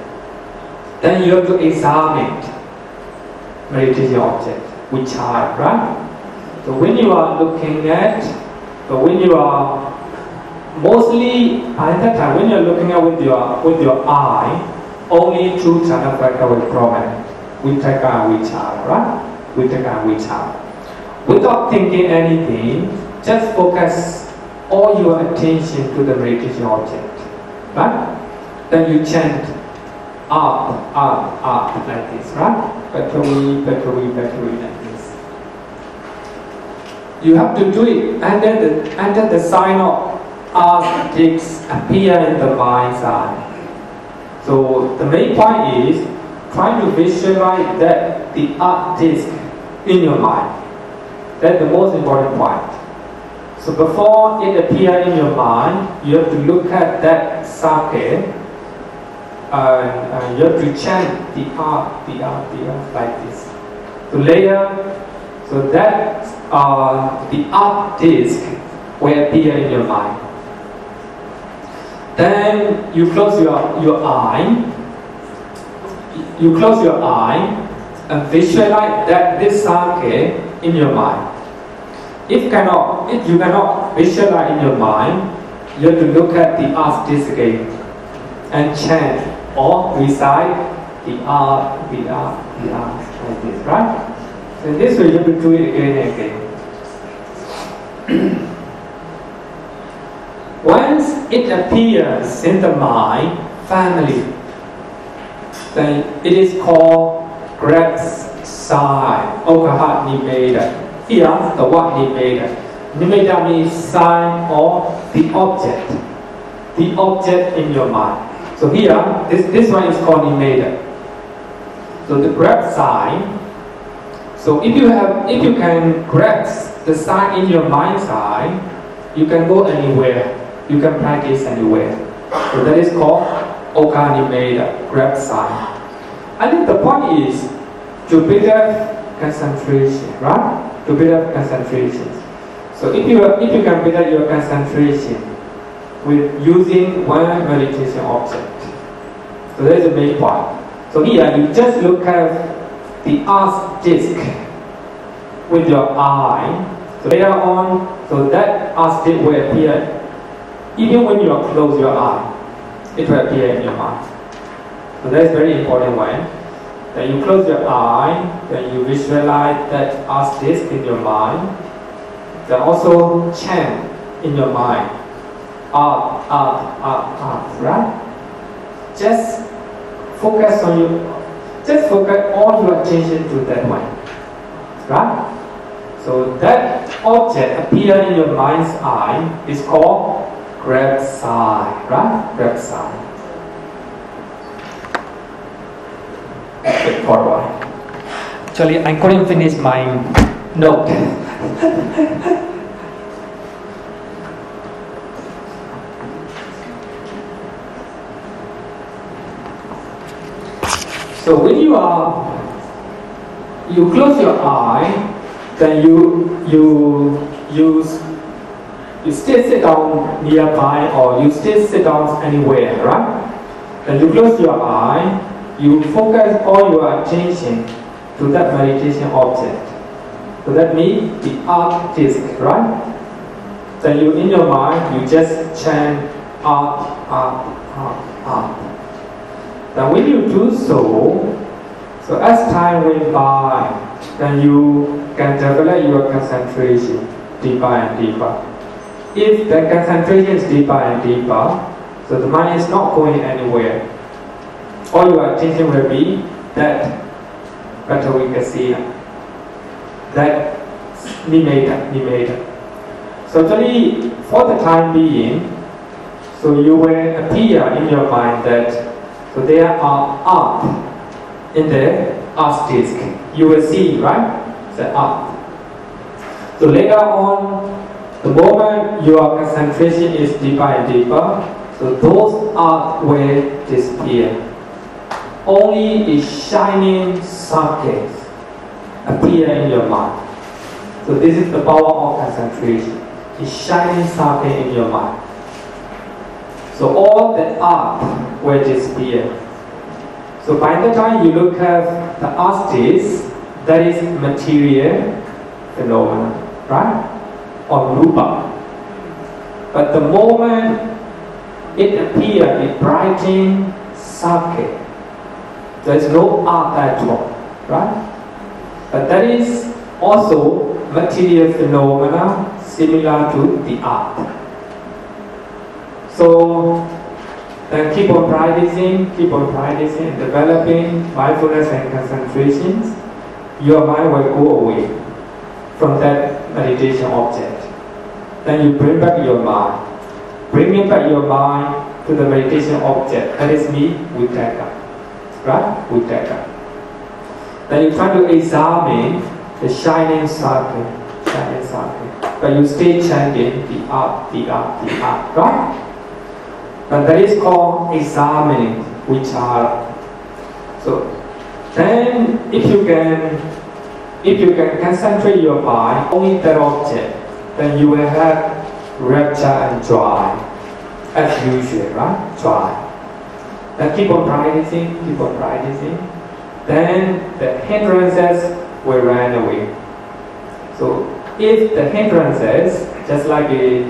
Then you have to examine meditation object with child, right? So when you are looking at, mostly at that time when you are looking at with your eye, only 2 jhana factors will prominent. Vitaka and vichara, right? Vitaka and vichara. Without thinking anything, just focus all your attention to the meditation object, right? Then you chant up like this, right? Battery like this. You have to do it under the sign of aesthetics appear in the mind's eye. So the main point is try to visualize that the art disc in your mind. That's the most important point. So before it appears in your mind, you have to look at that sake, and you have to chant the art like this. So later, so that the art disc will appear in your mind. Then you close your eye. You close your eye and visualize that this sake in your mind. If you cannot visualize in your mind, you have to look at the art disc again and chant or recite the art like this, right? And this way you have to do it again and again. Once it appears in the mind, family, then it is called Grades sign, Okaha Nimeda. Here, the word Nimeda. Nimeda means sign or the object in your mind. So here, this one is called Nimeda. So the grab sign. So if you can grasp the sign in your mind's eye, you can go anywhere. You can practice anywhere. So that is called Okanimeda, grab sign. I think the point is to build up concentration, right? To build up concentration. So if you can build up your concentration with using one meditation object, so that is the main point. So here you just look at the art disc with your eye. So later on, so that art disc will appear even when you close your eye. It will appear in your mind. So that's very important one. Then you close your eye, then you visualize that art disc in your mind. Then also chant in your mind. Art, right? Just focus all your attention to that one. Right? So that object appear in your mind's eye is called grab sign, right? Grab sign. For a while. Actually, I couldn't finish my note. So when you close your eye, then you still sit down nearby or you still sit down anywhere, right? Then you close your eye, you focus all your attention to that meditation object. So that means the art disc, right? Then you in your mind you just chant art. Then when you do so as time went by, then you can develop your concentration deeper and deeper. If the concentration is deeper and deeper, so the mind is not going anywhere. All your attention will be that Bhattavika, that Nimeda. So actually, for the time being, so you will appear in your mind that so there are art in the art disc. You will see, right? The art. So later on, the moment your concentration is deeper and deeper, so those art will disappear. Only a shining sake appear in your mind. So this is the power of concentration. A shining sake in your mind. So all the art will disappear. So by the time you look at the art disc, that is material phenomena, right? Or rupa. But the moment it appears, it brightens sake. There is no art at all, right? But that is also material phenomena similar to the art. So then keep on practicing, developing mindfulness and concentrations. Your mind will go away from that meditation object. Then you bring back your mind. Bringing back your mind to the meditation object. That is me, Vitakka. Right? Vitakka. Then you try to examine the shining sake. shining sakhe. But you stay chanting the up, right? But that is called examining vichara. So then if you can concentrate your mind only that object, then you will have rapture and joy as usual, right? Joy. Then keep on practicing. Then the hindrances will run away. So if the hindrances, just like a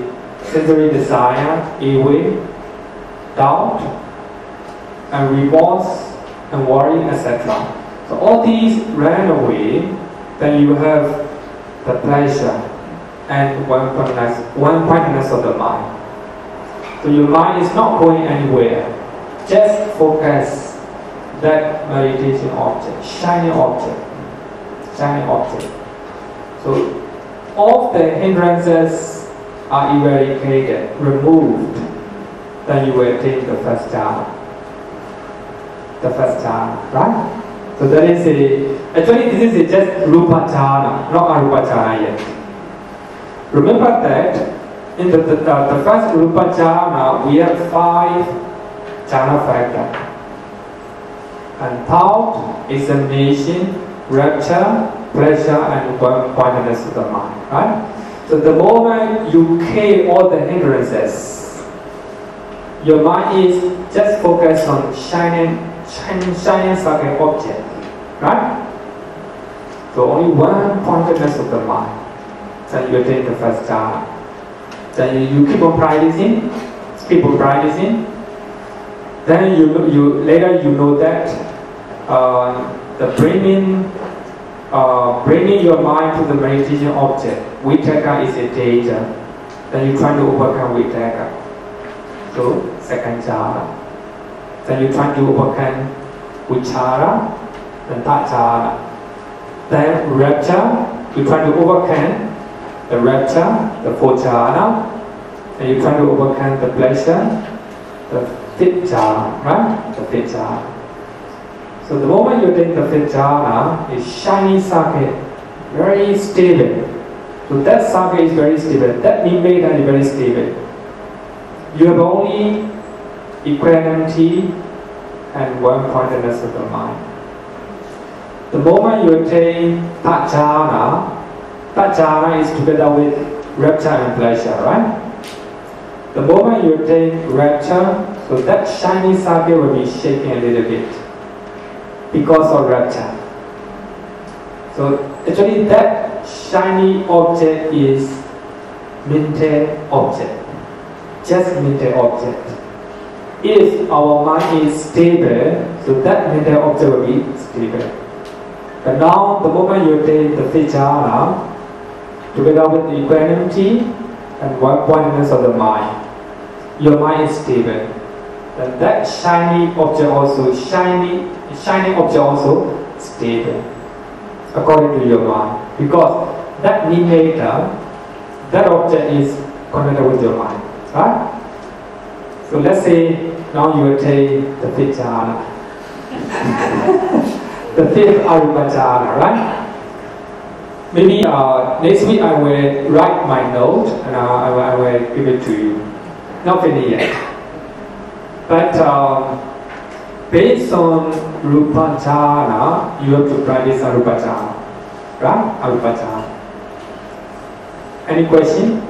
sensory desire, evil, doubt, and remorse, and worry, etc. So all these ran away, then you have the pleasure and one-pointedness of the mind. So your mind is not going anywhere. Just focus that meditation object, shining object. So all the hindrances are eradicated, removed, then you will attain the first jhana. Right? So that is actually this is just Rupa Jhāna, not Arupa Jhāna yet. Remember that in the first Rupa Jhāna we have 5 jhana factors. And thought, examination, rapture, pleasure, and one-pointedness of the mind. Right? So the moment you clear all the hindrances, your mind is just focused on shining sakhe object, right? So only one-pointedness of the mind. Then you attain the first jhana. Then you keep on practicing. Then you later you know that the bringing your mind to the meditation object, vitaka is a danger. Then you try to overcome vitaka. So second jhana. Then you try to overcome vichara and third jhana. Then rapture, you try to overcome the rapture, the fourth jhana. And you try to overcome the pleasure, the fifth jhana, right? The fifth jhana. So the moment you take the fifth jhana, is shiny sakhe, very stable. So that sakhe is very stable. That nibbana is very stable. You have only equanimity and one-pointedness of the mind. The moment you attain Third Jhāna is together with rapture and pleasure, right? The moment you attain rapture, so that shiny sakhe will be shaking a little bit because of rapture. So actually that shiny object is mental object. Just mental object. If our mind is stable, so that mental object will be stable. But now, the moment you attain the Fifth Jhāna, together with the equanimity and one-pointedness of the mind, your mind is stable. Then that shiny object also stable, according to your mind, because that nimitta, that object is connected with your mind. Right? So let's say now you attain the Fifth Jhāna. The fifth Arupa Jhāna, right? Maybe next week I will write my note and I will give it to you. Not finished yet. But based on Rupa Jhāna, you have to practice Arupa Jhāna. Right? Arupa Jhāna. Any question?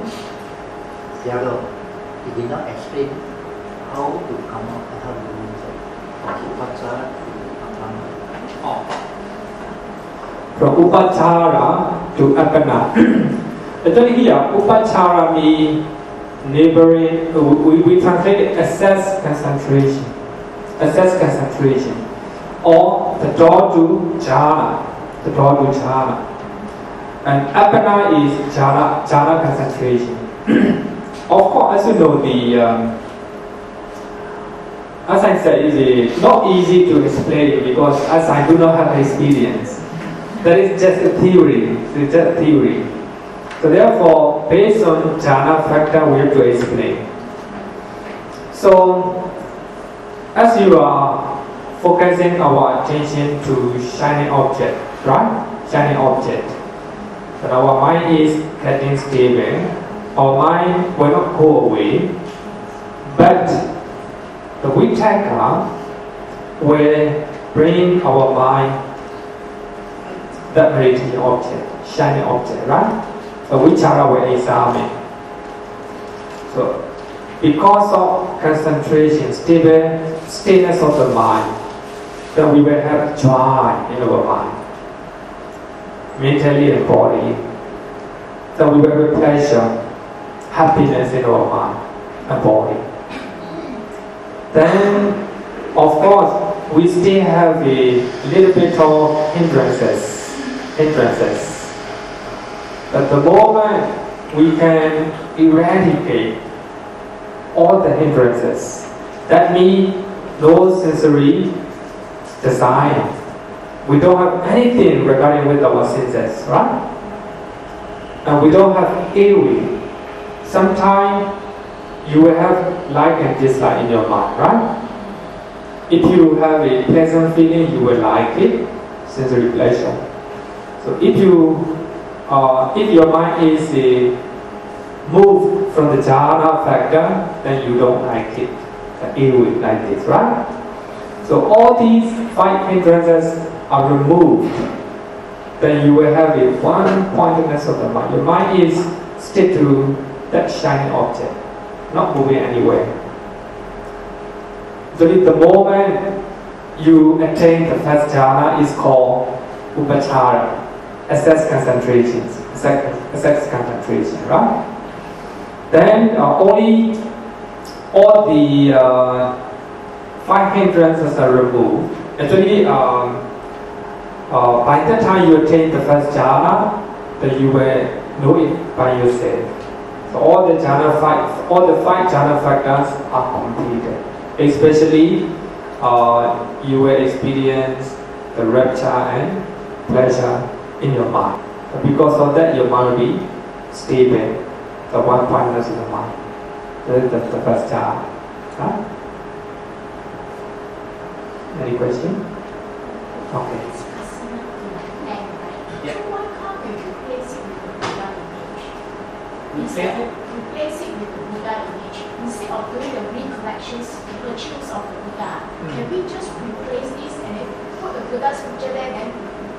Sadhu, you did not explain how to come out and how to do it. From Upachara to Abhidhamma. From Upachara to Appana. Actually here, Upachara means neighboring, we translate it assess concentration. Assess concentration. Or the door to Jhāna. The door to Jhāna. And Appana is Jhāna concentration. Of course, as you know, as I said, it's not easy to explain because as I do not have experience. That is just a theory. It's just theory. So therefore, based on jhana factor, we have to explain. So, as you are focusing our attention to shining object, right? Shining object. that our mind is getting stable. Our mind will not go away, but the Vitakka will bring our mind that meditating object, shining object, right? The Vichara will examine. So, because of concentration, stillness of the mind, then we will have joy in our mind, mentally and body. Then we will have pleasure, happiness in our mind and body. Then, of course, we still have a little bit of hindrances. But the moment we can eradicate all the hindrances, that means no sensory desire. We don't have anything regarding with our senses, right? And we don't have ill will. Sometimes you will have like and dislike in your mind, right? If you have a pleasant feeling, you will like it, sensory pleasure. So if your mind is moved from the jhana factor, then you don't like it, ill will like this, right? So all these 5 hindrances are removed, then you will have a one-pointedness of the mind. Your mind is stick to that shining object, not moving anywhere. So if the moment you attain the first jhana is called upachara, assess concentration, right? Then only all the 5 hindrances are removed. Actually, by the time you attain the first jhana, then you will know it by yourself. So all the 5 jhana factors are completed. Especially, you will experience the rapture and pleasure in your mind. And because of that, your mind will be stable. The one-pointedness in the mind. That is the first jhana. Huh? Any question? Okay. So why can't we replace it with the Buddha image? Instead of replace it with the Buddha image, instead of doing the recollections, virtues of the Buddha, can we just replace this and then put the Buddha's picture there and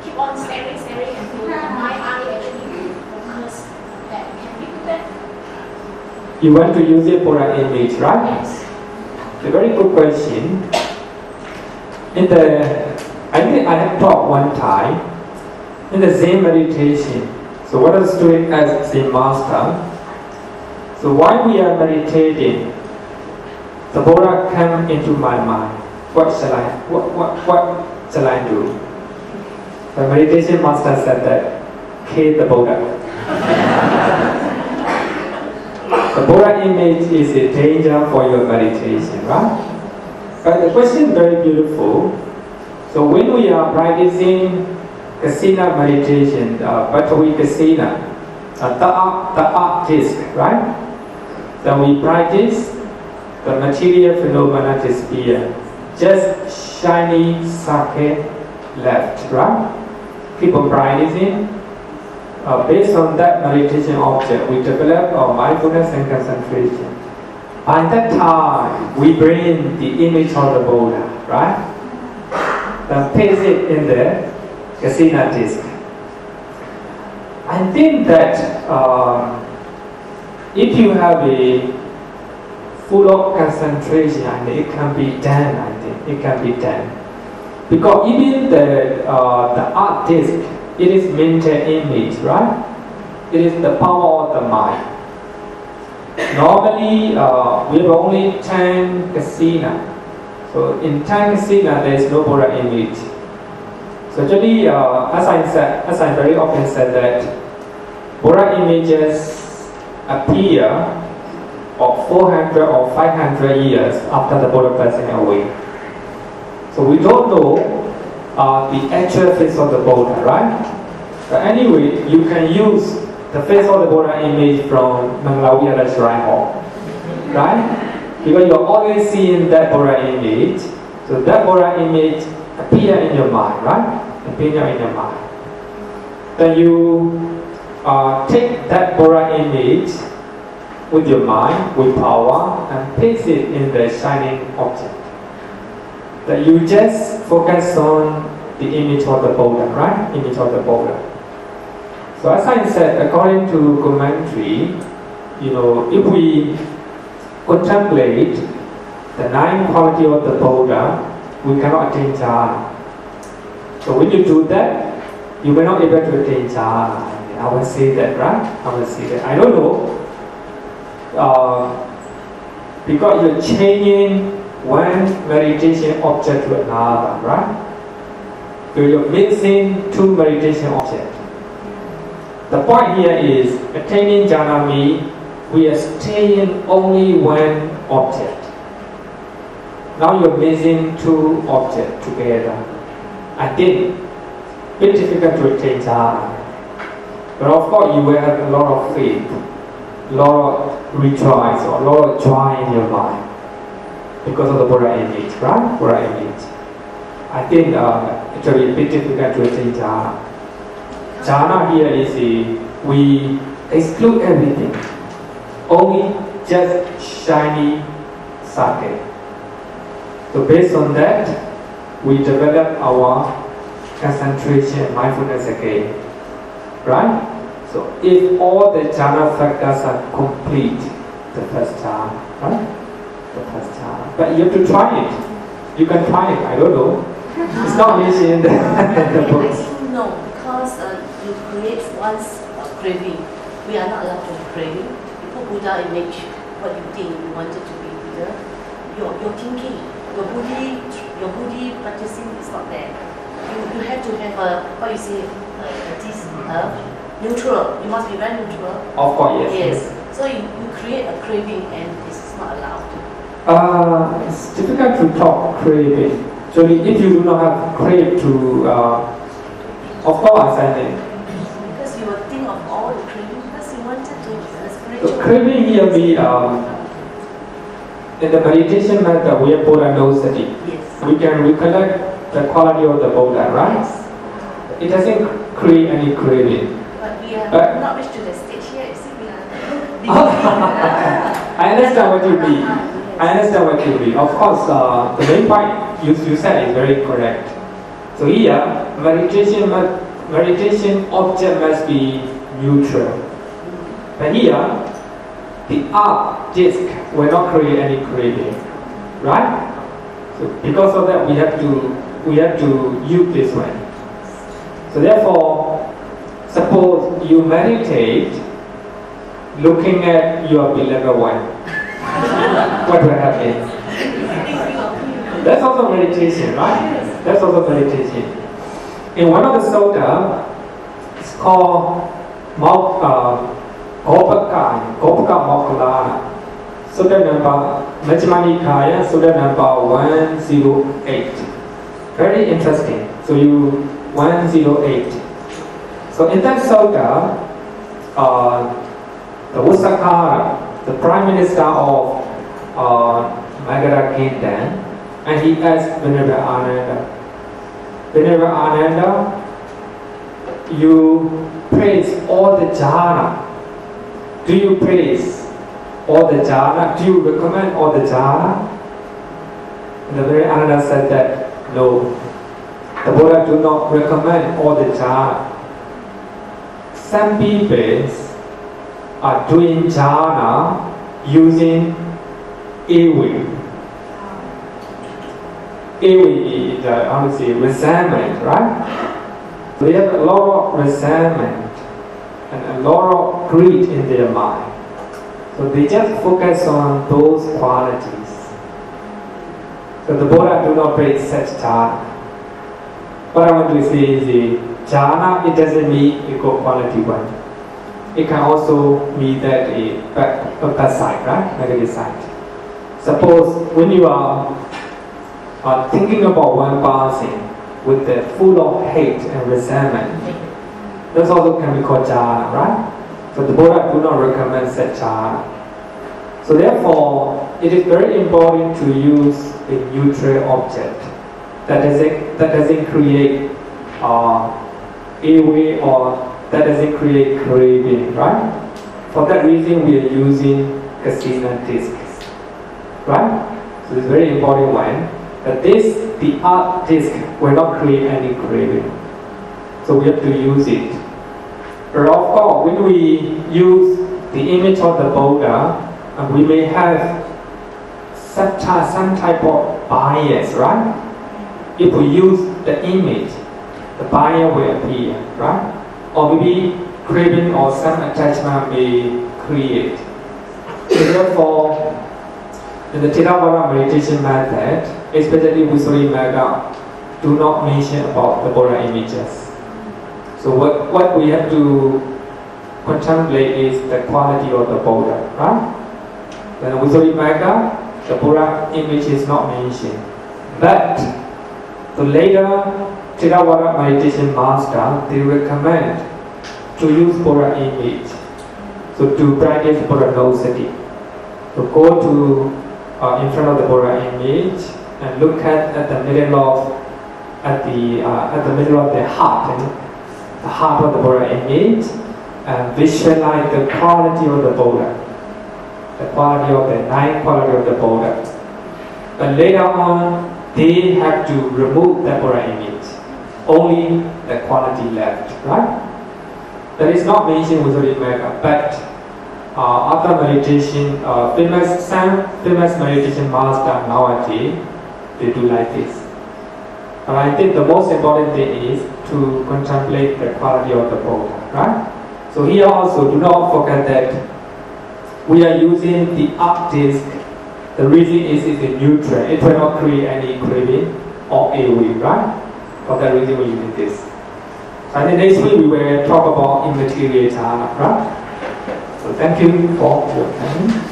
keep on staring until my eye actually focus on that? Can we do that? You want to use it for an image, right? Yes. It's a very good question. I think I have taught one time in the Zen meditation. So what I was doing as Zen master. So while we are meditating, the Buddha came into my mind. What shall I do? The meditation master said that, kill the Buddha. The Buddha image is a danger for your meditation, right? But the question is very beautiful. So when we are practicing kasina meditation, Bhante kasina, the art disc, right? Then we practice the material phenomena disappear. Just shiny socket left, right? Keep on practicing. Based on that meditation object, we develop our mindfulness and concentration. By that time, we bring the image of the Buddha, right? Then place it in the kasina disc. I think that if you have a full of concentration, it can be done. I think it can be done because even the art disc, it is mental image, right? It is the power of the mind. Normally, we have only 10 kasina. So in 10 kasina, there is no Buddha image. So actually, as I very often said that Buddha images appear of 400 or 500 years after the Buddha passing away. So we don't know the actual face of the Buddha, right? But anyway, you can use the face of the Buddha image from Mangala Vihara Shrine Hall, right? Because you're always seeing that Buddha image, so that Buddha image appear in your mind, right? Appear in your mind. Then you take that Buddha image with your mind, with power, and place it in the shining object. That you just focus on the image of the Buddha, right? Image of the Buddha. So as I said, according to commentary, if we contemplate the 9 qualities of the Buddha, we cannot attain jhana. So when you do that, you may not be able to attain jhana. I will say that, right? I will say that. I don't know. Because you're changing one meditation object to another, right? So you're mixing 2 meditation objects. The point here is attaining jhana means we are staying only one object. Now you're mixing 2 objects together. I think it's very difficult to attain jhana. But of course you will have a lot of faith, a lot of rejoice, or a lot of joy in your mind because of the Buddha image, right? Buddha image. I think it will be a bit difficult to attain jhana. Jhana here is we exclude everything, only just shiny sake. So based on that, we develop our concentration, mindfulness again, right? So if all the jhana factors are complete, the first jhana, right? The first jhana. But you have to try it. You can try it. I don't know. It's not mentioned in the book. No, because you create one's craving. We are not allowed to have craving. You put Buddha image, what you think you wanted to be Buddha. Your thinking, your Buddhi practicing is not there. You have to have neutral. You must be very neutral. Of course, yes. Yes. So you create a craving and this is not allowed. It's difficult to talk craving. So if you do not have crave to, of course, I think. Because you will think of all the craving because you wanted to spiritual. So craving here be in the meditation method we have Buddha nosati. Yes. We can recollect the quality of the Buddha, right? Yes. It doesn't create any craving. But we have not reached to the stage here. You see, we are. I understand what you mean. I understand what you mean. Of course, the main point you said is very correct. So here, meditation object must be neutral. But here, the art disc will not create any craving, right? So because of that, we have to use this way. So therefore, suppose you meditate looking at your beloved one. What will happen? That's also meditation, right? That's also meditation. In one of the sutta, it's called Cakkapala Mangala. Sutta number Majjhima Nikaya, Sutta number 108. Very interesting. So 108. So in that sutta, the Usakara, the Prime Minister of Mangala Kingdom, and he asked Venerable Ananda, Venerable Ananda, you praise all the jhana. Do you praise all the jhana? Do you recommend all the jhana? And the Venerable Ananda said that, no, the Buddha do not recommend all the jhana. Some people are doing jhana using iwi. Iwi is resentment, right? So they have a lot of resentment and a lot of greed in their mind. So they just focus on those qualities. So the Buddha do not praise such jhana. What I want to say is the jhana, it doesn't mean equal quality one. It can also mean that a bad side, right? Negative side. Suppose when you are thinking about one person with the full of hate and resentment, this also can be called jhana, right? So the Buddha do not recommend such jhana. So therefore, it is very important to use a neutral object that doesn't create ill will or that doesn't create craving, right? For that reason, we are using casino discs, right? So it's a very important one. That this, the art disc, will not create any craving. So we have to use it. But of course, when we use the image of the Buddha, we may have some type of bias, right? If we use the image, the bias will appear, right? Or maybe craving or some attachment may create. So therefore, in the Theravada meditation method, especially Visuddhimagga, do not mention about the Buddha images. So what we have to contemplate is the quality of the Buddha, right? Then Visuddhimagga, the Buddha image is not mentioned. But the later Theravada meditation master, they recommend to use Buddha image. So to practice Buddha nosati. So go to in front of the Buddha image and look at the middle of the middle of the heart, the heart of the Buddha image, and visualize the quality of the Buddha, the quality of the nine quality of the Buddha. But later on, they have to remove the Buddha image, only the quality left, right? That is not mentioned with Visuddhimagga, but after meditation, famous meditation master nowadays, they do like this. And I think the most important thing is to contemplate the quality of the Buddha, right? So here also, do not forget that we are using the art disc. The reason is it's neutral. It will not create any craving or ill will, right? For that reason we're using this. So I think next week we will talk about immaterial jhana, right? So thank you for your time.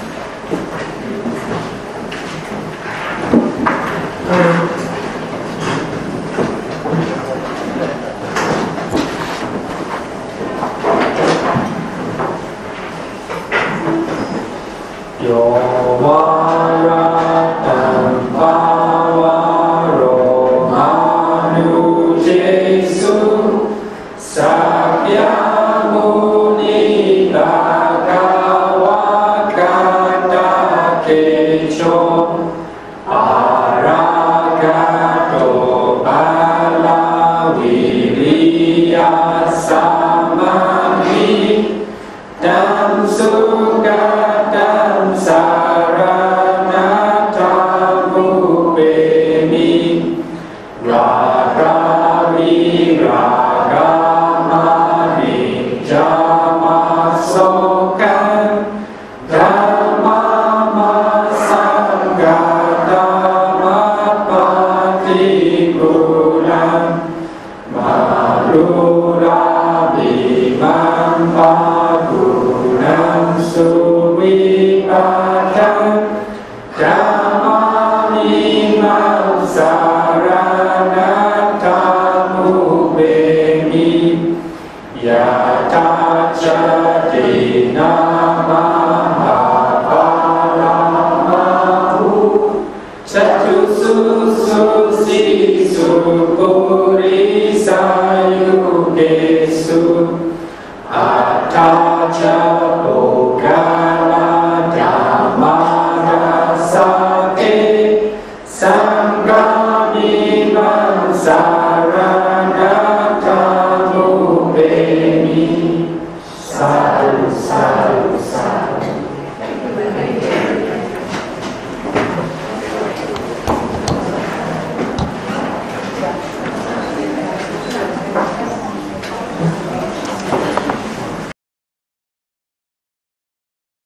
Sangha Mimamsa